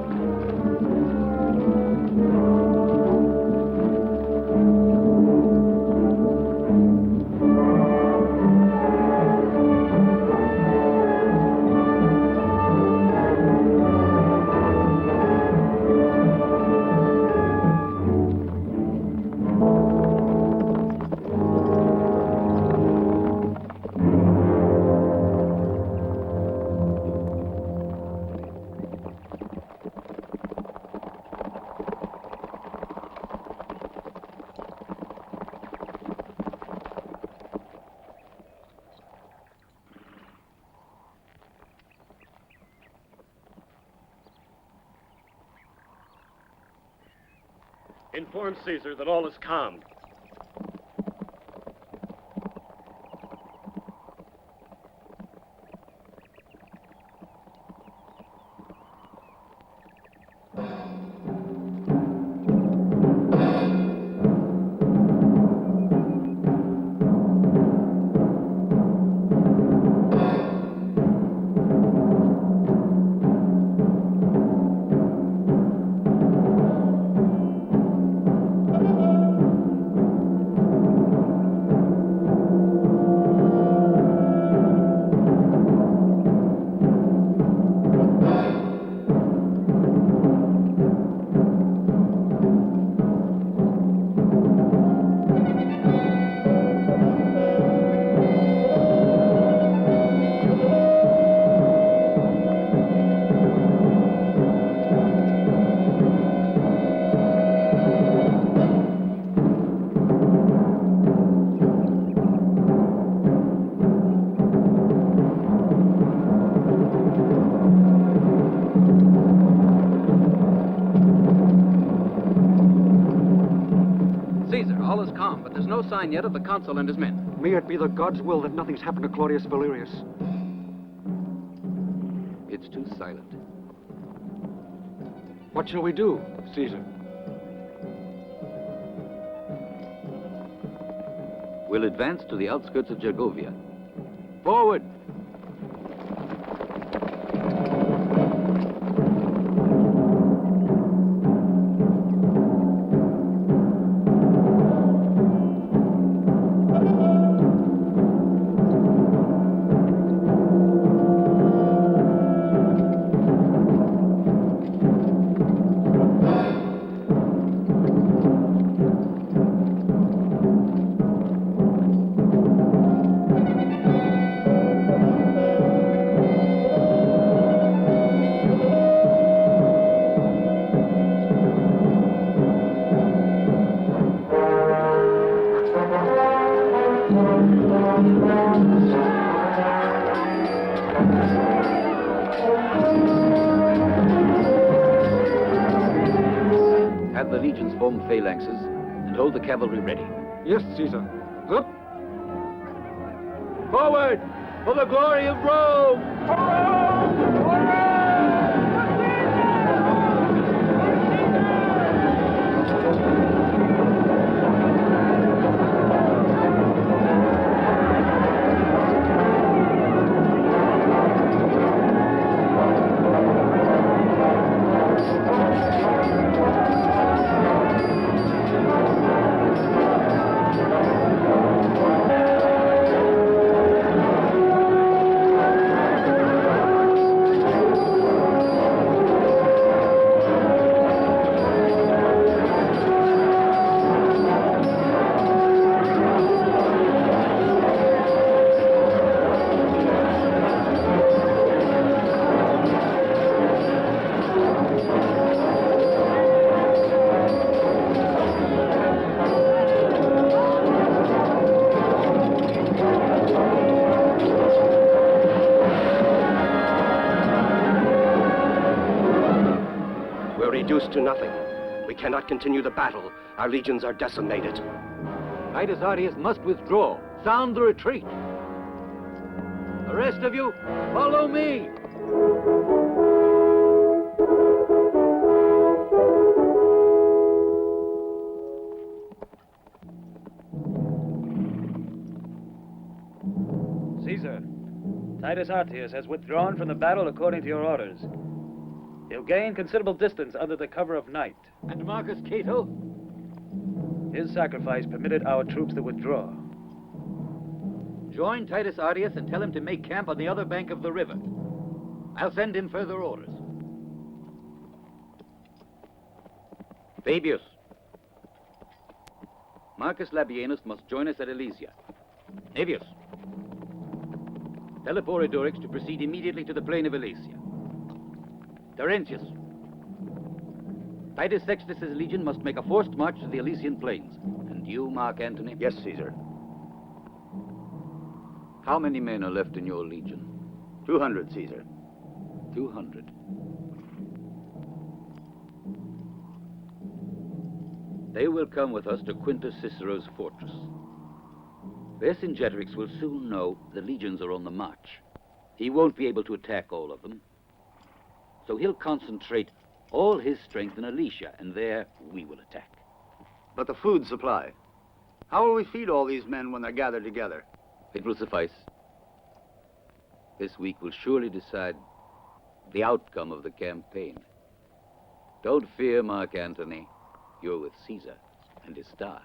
Inform Caesar that all is calm. All is calm, but there's no sign yet of the consul and his men. May it be the gods' will that nothing's happened to Claudius Valerius. It's too silent. What shall we do, Caesar? We'll advance to the outskirts of Gergovia. Forward! Have the legions form phalanxes and hold the cavalry ready. Yes, Caesar. Up! Forward! For the glory of Rome! reduced to nothing. We cannot continue the battle. Our legions are decimated. Titus Artius must withdraw. Sound the retreat. The rest of you, follow me. Caesar, Titus Artius has withdrawn from the battle according to your orders. He'll gain considerable distance under the cover of night. And Marcus Cato? His sacrifice permitted our troops to withdraw. Join Titus Artius and tell him to make camp on the other bank of the river. I'll send in further orders. Fabius. Marcus Labienus must join us at Alesia. Navius. Tell Eporidorix to proceed immediately to the plain of Alesia. Terentius. Titus Sextus's legion must make a forced march to the Elysian plains. And you, Mark Antony? Yes, Caesar. How many men are left in your legion? 200, Caesar. 200. They will come with us to Quintus Cicero's fortress. Vercingetorix will soon know the legions are on the march. He won't be able to attack all of them. So he'll concentrate all his strength in Alesia, and there we will attack. But the food supply. How will we feed all these men when they're gathered together? It will suffice. This week will surely decide the outcome of the campaign. Don't fear, Mark Antony. You're with Caesar and his star.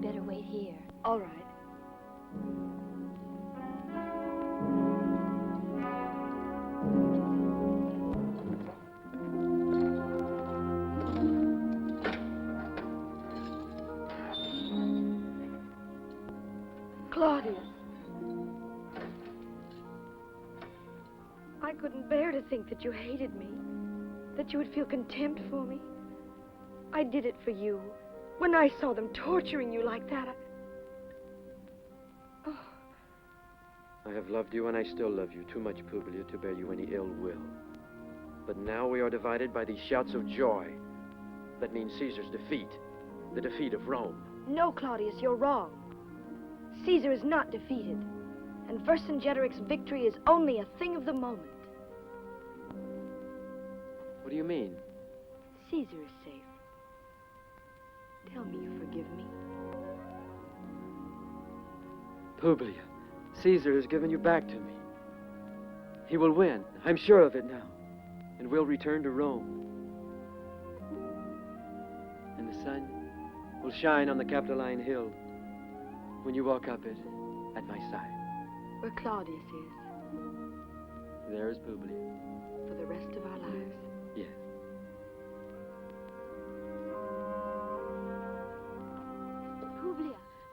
Better wait here. All right. Claudius. I couldn't bear to think that you hated me, that you would feel contempt for me. I did it for you. When I saw them torturing you like that, I have loved you and I still love you too much, Publia, to bear you any ill will. But now we are divided by these shouts of joy. That means Caesar's defeat, the defeat of Rome. No, Claudius, you're wrong. Caesar is not defeated, and Vercingetorix's victory is only a thing of the moment. What do you mean? Caesar is safe. Tell me you forgive me. Publia, Caesar has given you back to me. He will win. I'm sure of it now. And we'll return to Rome. And the sun will shine on the Capitoline Hill when you walk up it at my side. Where Claudius is. There is Publia. For the rest of our lives. Yes.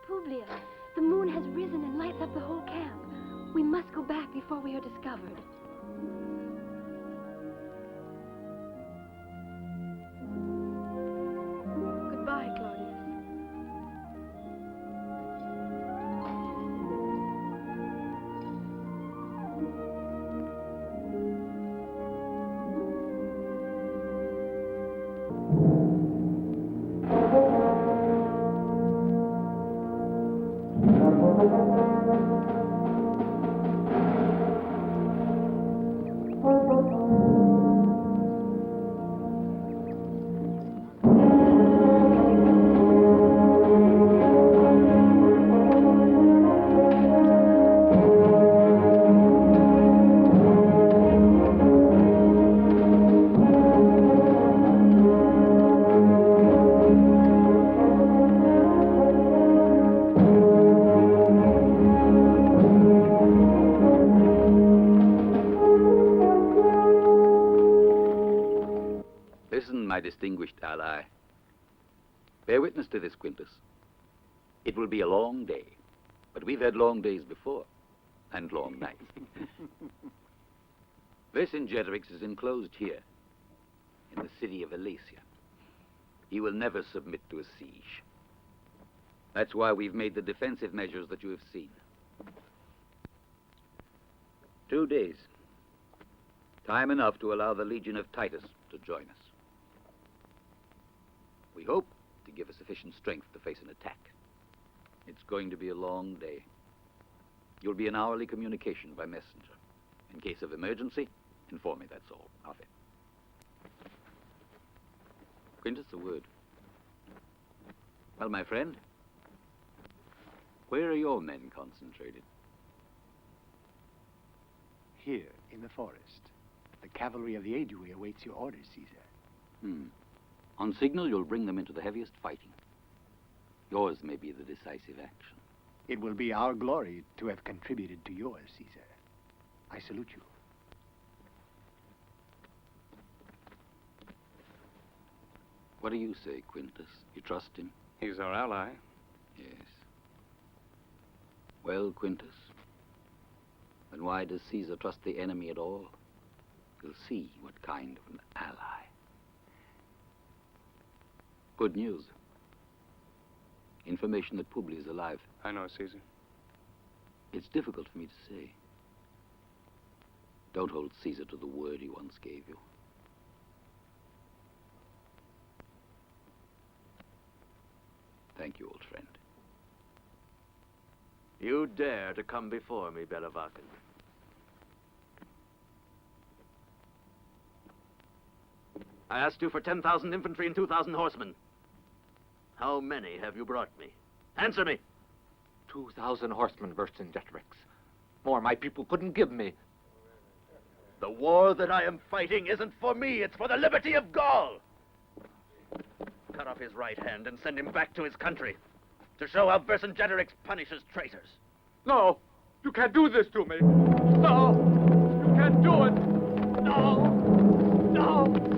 Publia, the moon has risen and lights up the whole camp. We must go back before we are discovered. Goodbye, Claudius. my distinguished ally. Bear witness to this, Quintus. It will be a long day, but we've had long days before, and long nights. Vercingetorix is enclosed here, in the city of Alesia. He will never submit to a siege. That's why we've made the defensive measures that you have seen. 2 days. Time enough to allow the Legion of Titus to join us. We hope to give us sufficient strength to face an attack. It's going to be a long day. You'll be in hourly communication by messenger. In case of emergency, inform me, that's all. Off it. Quintus, a word. Well, my friend, where are your men concentrated? Here, in the forest. The cavalry of the Aedui awaits your orders, Caesar. On signal, you'll bring them into the heaviest fighting. Yours may be the decisive action. It will be our glory to have contributed to yours, Caesar. I salute you. What do you say, Quintus? You trust him? He's our ally. Yes. Well, Quintus, then why does Caesar trust the enemy at all? You'll see what kind of an ally. Good news. Information that Publius is alive. I know, Caesar. It's difficult for me to say. Don't hold Caesar to the word he once gave you. Thank you, old friend. You dare to come before me, Bellevacan. I asked you for 10,000 infantry and 2,000 horsemen. How many have you brought me? Answer me! 2,000 horsemen, Vercingetorix. More my people couldn't give me. The war that I am fighting isn't for me, it's for the liberty of Gaul! Cut off his right hand and send him back to his country, to show how Vercingetorix punishes traitors. No! You can't do this to me! No! You can't do it! No! No!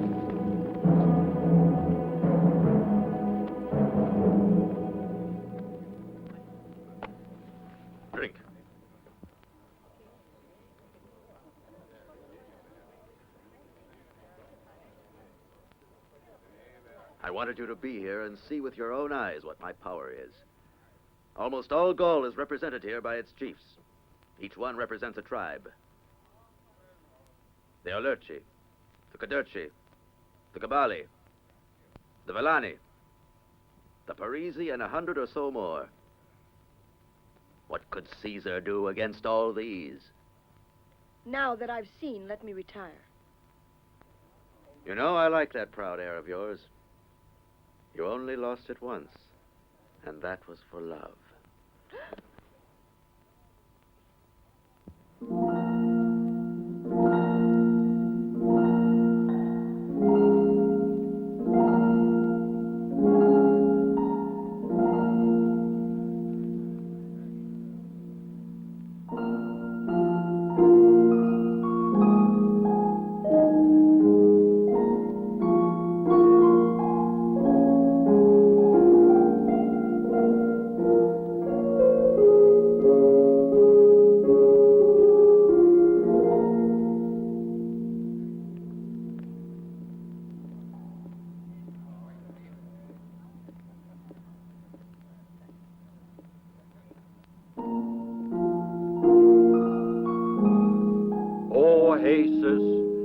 Drink. I wanted you to be here and see with your own eyes what my power is. Almost all Gaul is represented here by its chiefs. Each one represents a tribe. The Aulerci, the Cadurci, the Cabali, the Villani, the Parisi, and 100 or so more. What could Caesar do against all these? Now that I've seen, let me retire. You know, I like that proud air of yours. You only lost it once, and that was for love.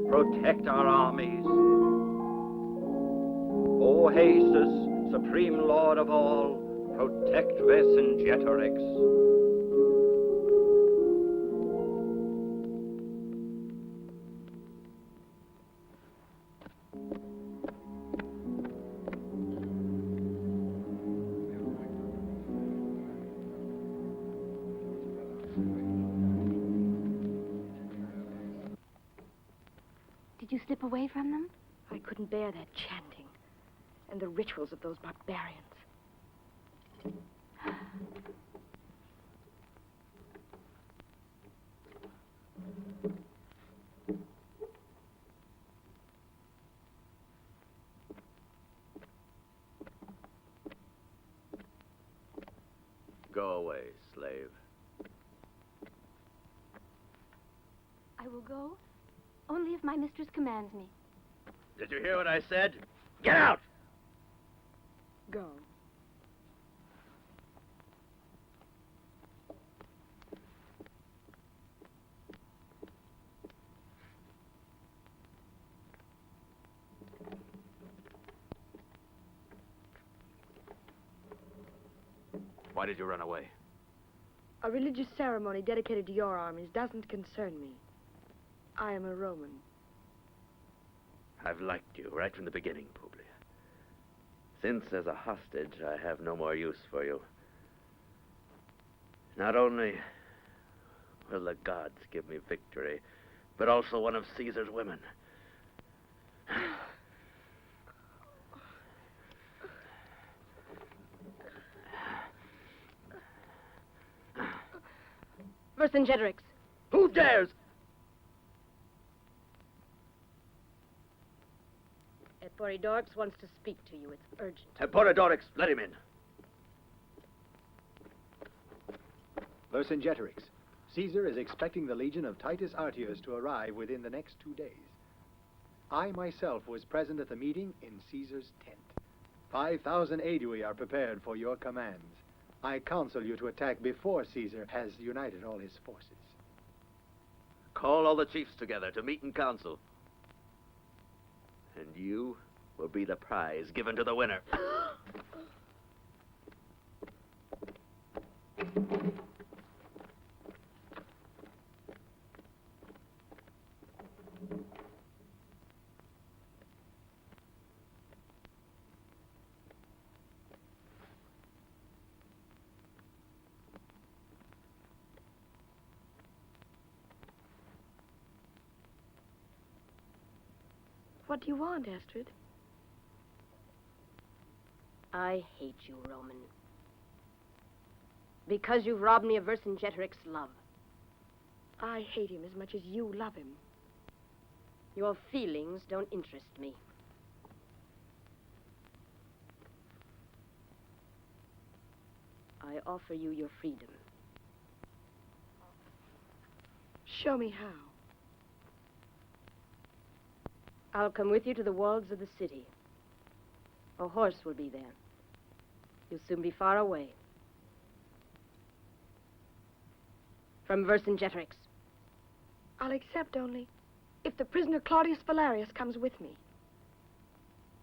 Protect our armies. O Jesus, supreme Lord of all, protect Vercingetorix. Did you slip away from them? I couldn't bear that chanting and the rituals of those barbarians. away, slave. I will go, only if my mistress commands me. Did you hear what I said? Get out! Go. Why did you run away? A religious ceremony dedicated to your armies doesn't concern me. I am a Roman. I've liked you right from the beginning, Publius. Since, as a hostage, I have no more use for you. Not only will the gods give me victory, but also one of Caesar's women. Vercingetorix. Who dares? Eporidorix wants to speak to you. It's urgent. Eporidorix, let him in. Vercingetorix, Caesar is expecting the legion of Titus Artius to arrive within the next 2 days. I myself was present at the meeting in Caesar's tent. 5,000 Aedui are prepared for your commands. I counsel you to attack before Caesar has united all his forces. Call all the chiefs together to meet in council. And you will be the prize given to the winner. What do you want, Astrid? I hate you, Roman. Because you've robbed me of Vercingetorix's love. I hate him as much as you love him. Your feelings don't interest me. I offer you your freedom. Show me how. I'll come with you to the walls of the city. A horse will be there. You'll soon be far away. From Vercingetorix. I'll accept only if the prisoner Claudius Valerius comes with me.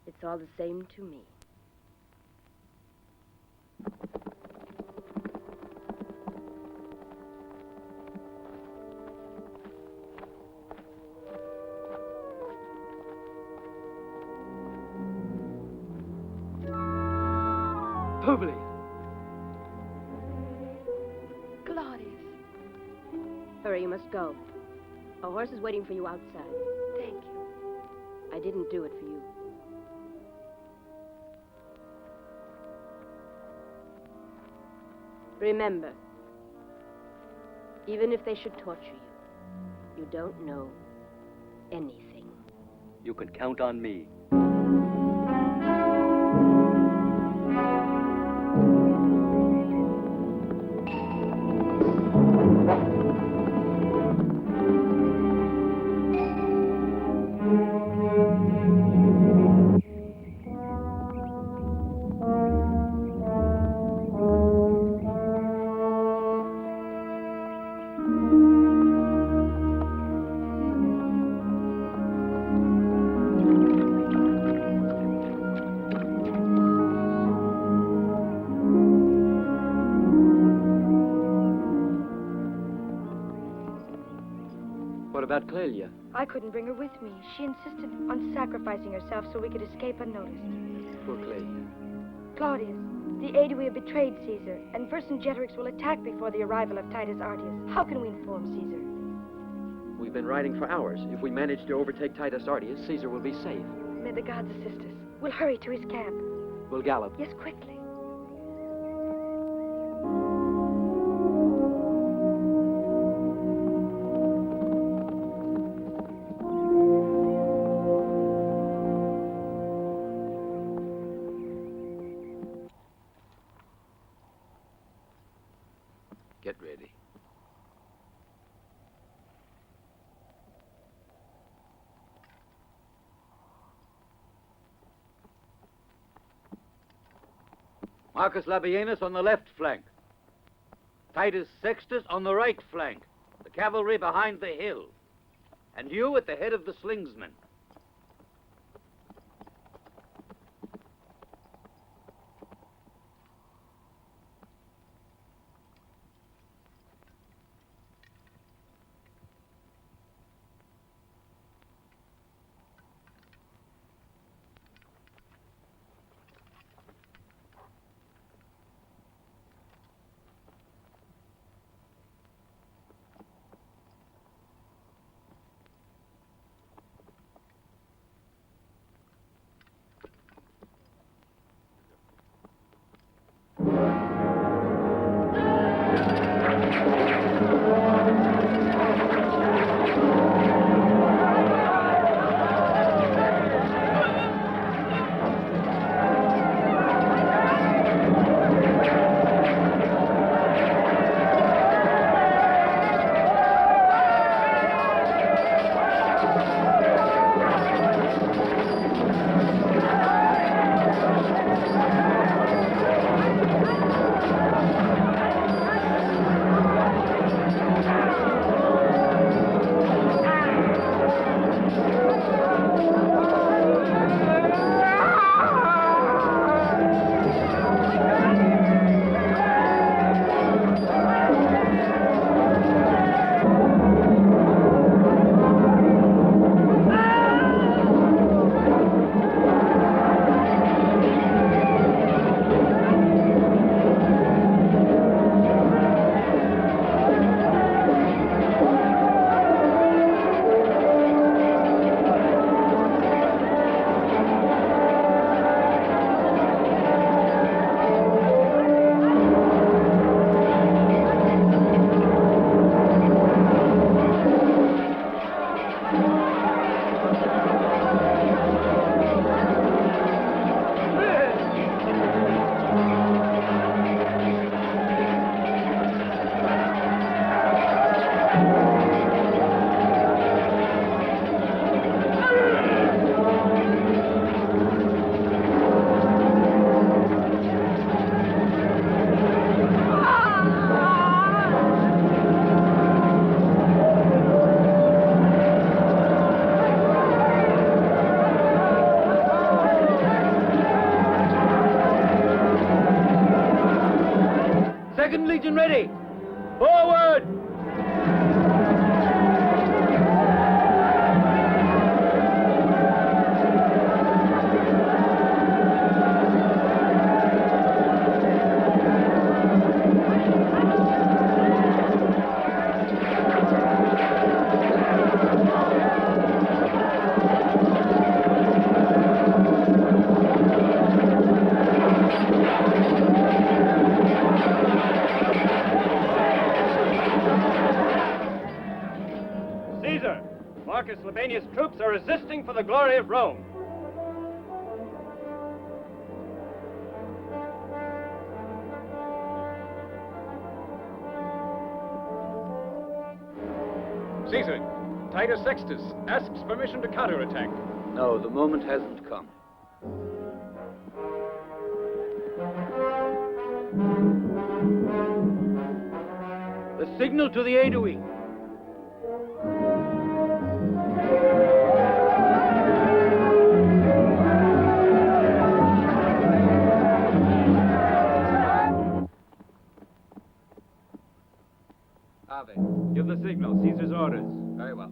It's all the same to me. Publius! Claudius. Hurry, you must go. A horse is waiting for you outside. Thank you. I didn't do it for you. Remember, even if they should torture you, you don't know anything. You can count on me. What about Clélia? I couldn't bring her with me. She insisted on sacrificing herself so we could escape unnoticed. Poor Clélia. Claudius, the Aedui have betrayed Caesar, and Vercingetorix will attack before the arrival of Titus Artius. How can we inform Caesar? We've been riding for hours. If we manage to overtake Titus Artius, Caesar will be safe. May the gods assist us. We'll hurry to his camp. We'll gallop. Yes, quickly. Marcus Labienus on the left flank. Titus Sextus on the right flank. The cavalry behind the hill. And you at the head of the slingsmen. Second Legion ready! Forward! Caesar, Marcus Labienus' troops are resisting for the glory of Rome. Caesar, Titus Sextus asks permission to counterattack. No, the moment hasn't come. The signal to the Aedui. Ave. Give the signal. Caesar's orders. Very well.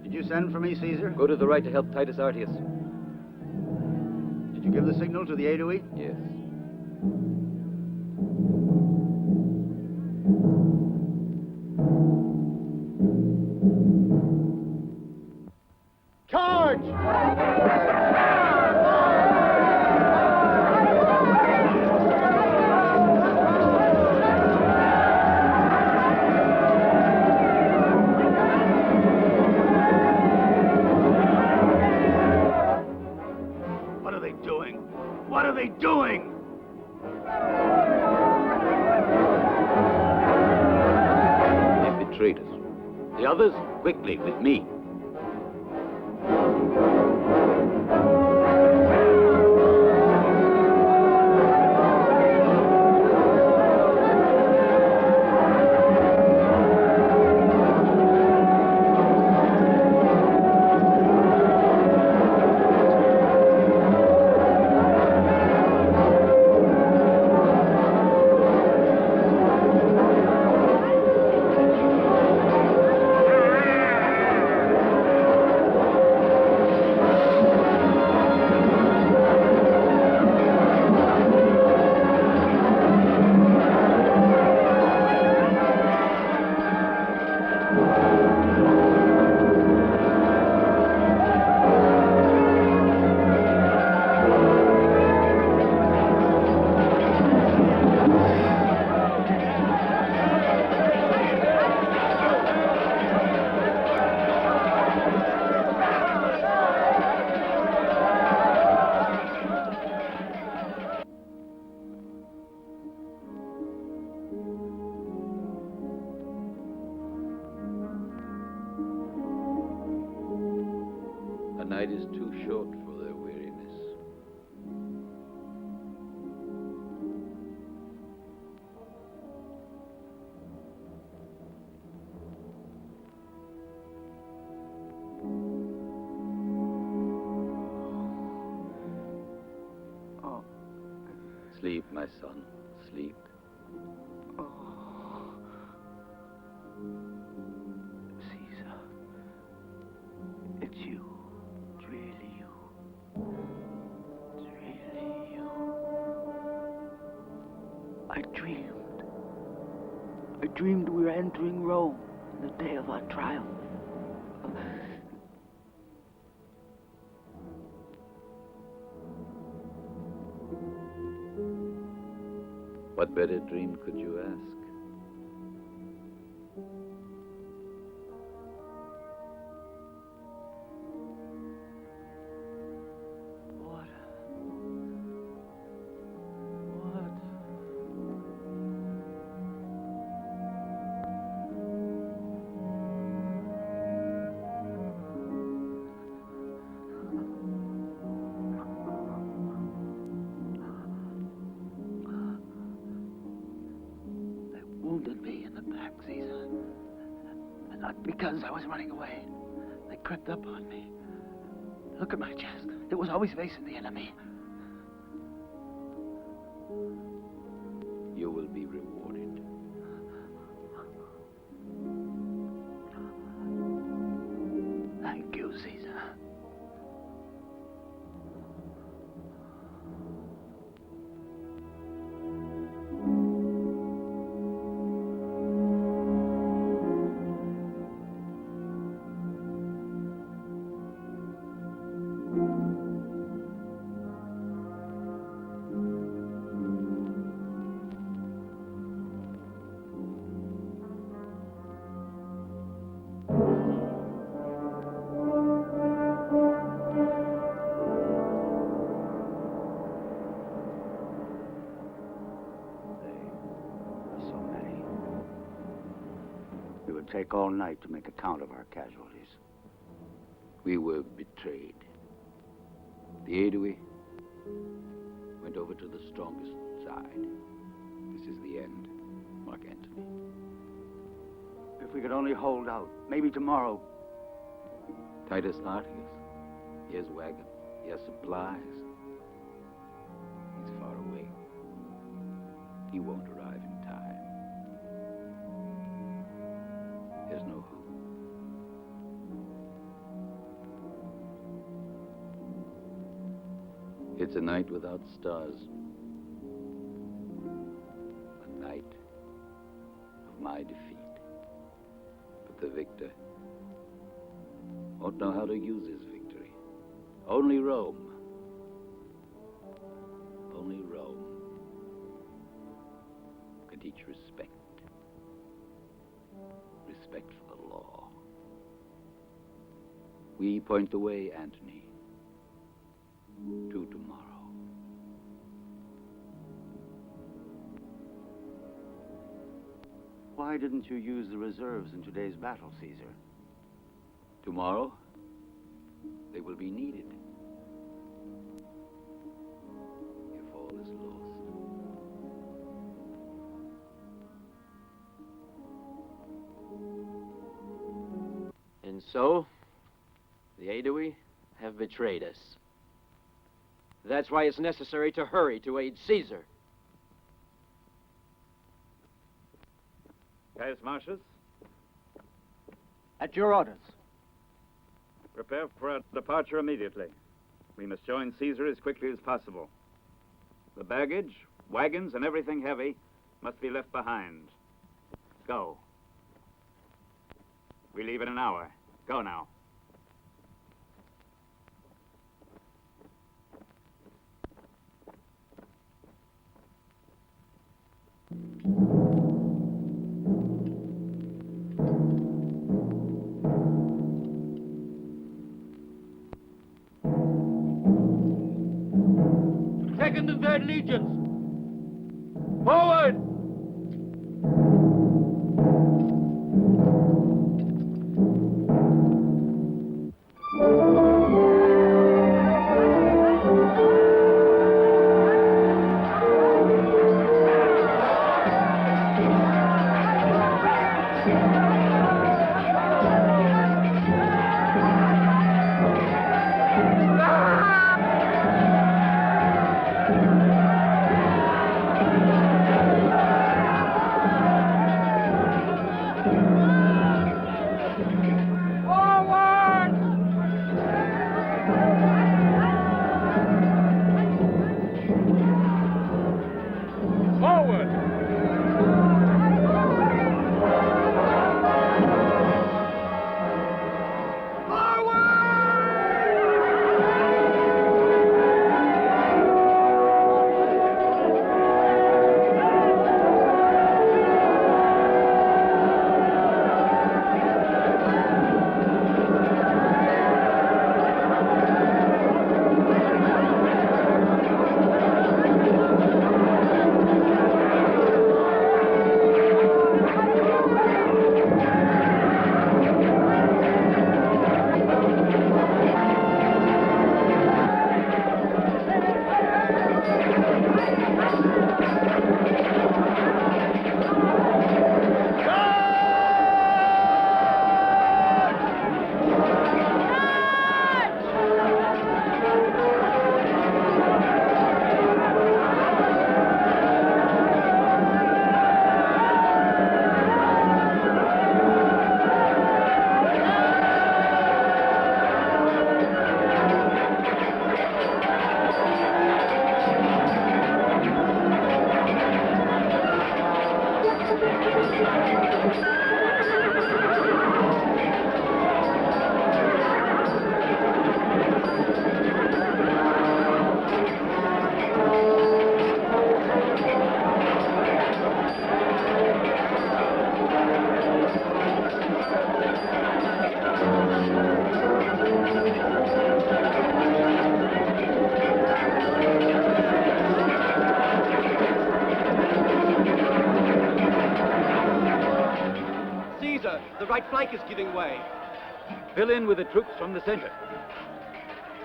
Did you send for me, Caesar? Go to the right to help Titus Artius. Did you give the signal to the Aedui? Yes. Charge! What are they doing? What are they doing? Others, quickly, with me. A night is too short for their weariness. Oh. Sleep, my son, sleep. Caesar. It's you. It's really you. It's really you. I dreamed we were entering Rome the day of our triumph. What better dream could you ask? Wounded me in the back, Caesar. And not because I was running away. They crept up on me. Look at my chest. It was always facing the enemy. You will be rewarded. Thank you, Caesar. It would take all night to make a count of our casualties. We were betrayed. The Aedui went over to the strongest side. This is the end, Mark Antony. If we could only hold out, maybe tomorrow. Titus Artius, he has wagons, he has supplies. He's far away. He won't arrive in time. There's no hope. It's a night without stars. A night of my defeat. But the victor won't know how to use his victory. Only Rome. Only Rome can teach respect. Respect for the law. We point the way, Antony, to tomorrow. Why didn't you use the reserves in today's battle, Caesar? Tomorrow, they will be needed. If all is lost. And so, the Aedui have betrayed us. That's why it's necessary to hurry to aid Caesar. Caius Marcius, At your orders. prepare for our departure immediately. We must join Caesar as quickly as possible. The baggage, wagons, and everything heavy must be left behind. Go. We leave in an hour. Go now. Second and Third Legions! Forward! The right flank is giving way. Fill in with the troops from the center.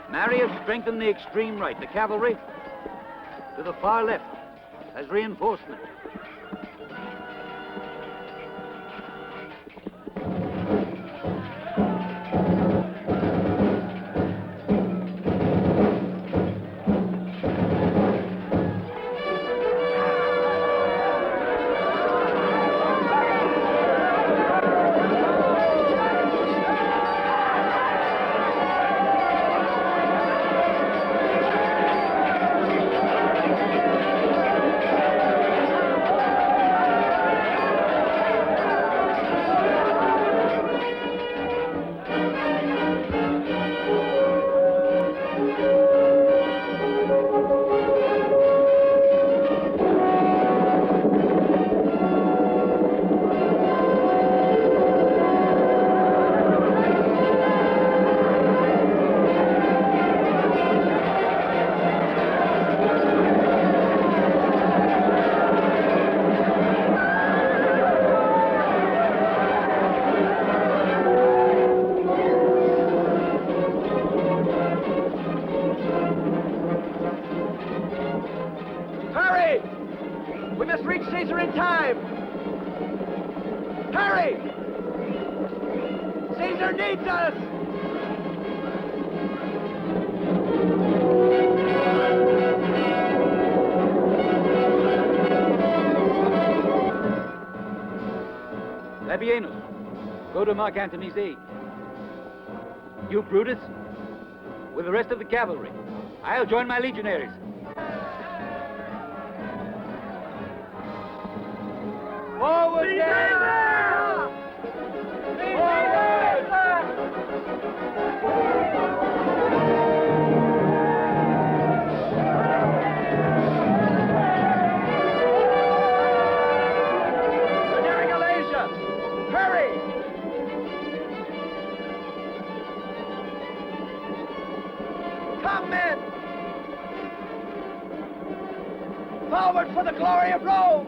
Marius, strengthen the extreme right. The cavalry to the far left as reinforcement. We must reach Caesar in time! Hurry! Caesar needs us! Labienus, go to Mark Antony's aid. You, Brutus, with the rest of the cavalry. I'll join my legionaries. Forward, Caesar! Forward for the glory of Rome!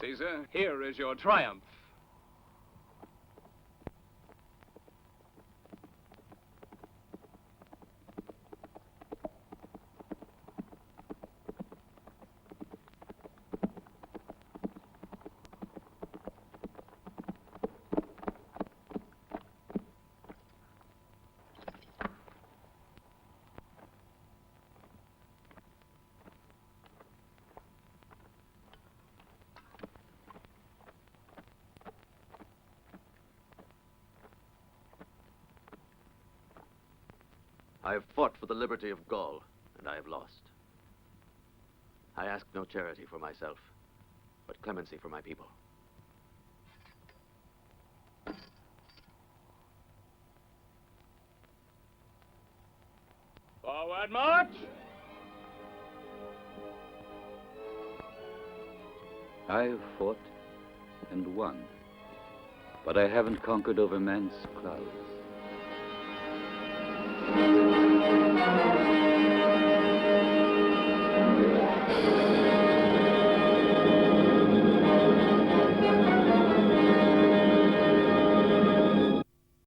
Caesar, here is your triumph. I have fought for the liberty of Gaul, and I have lost. I ask no charity for myself, but clemency for my people. Forward march! I have fought and won, but I haven't conquered over man's clouds.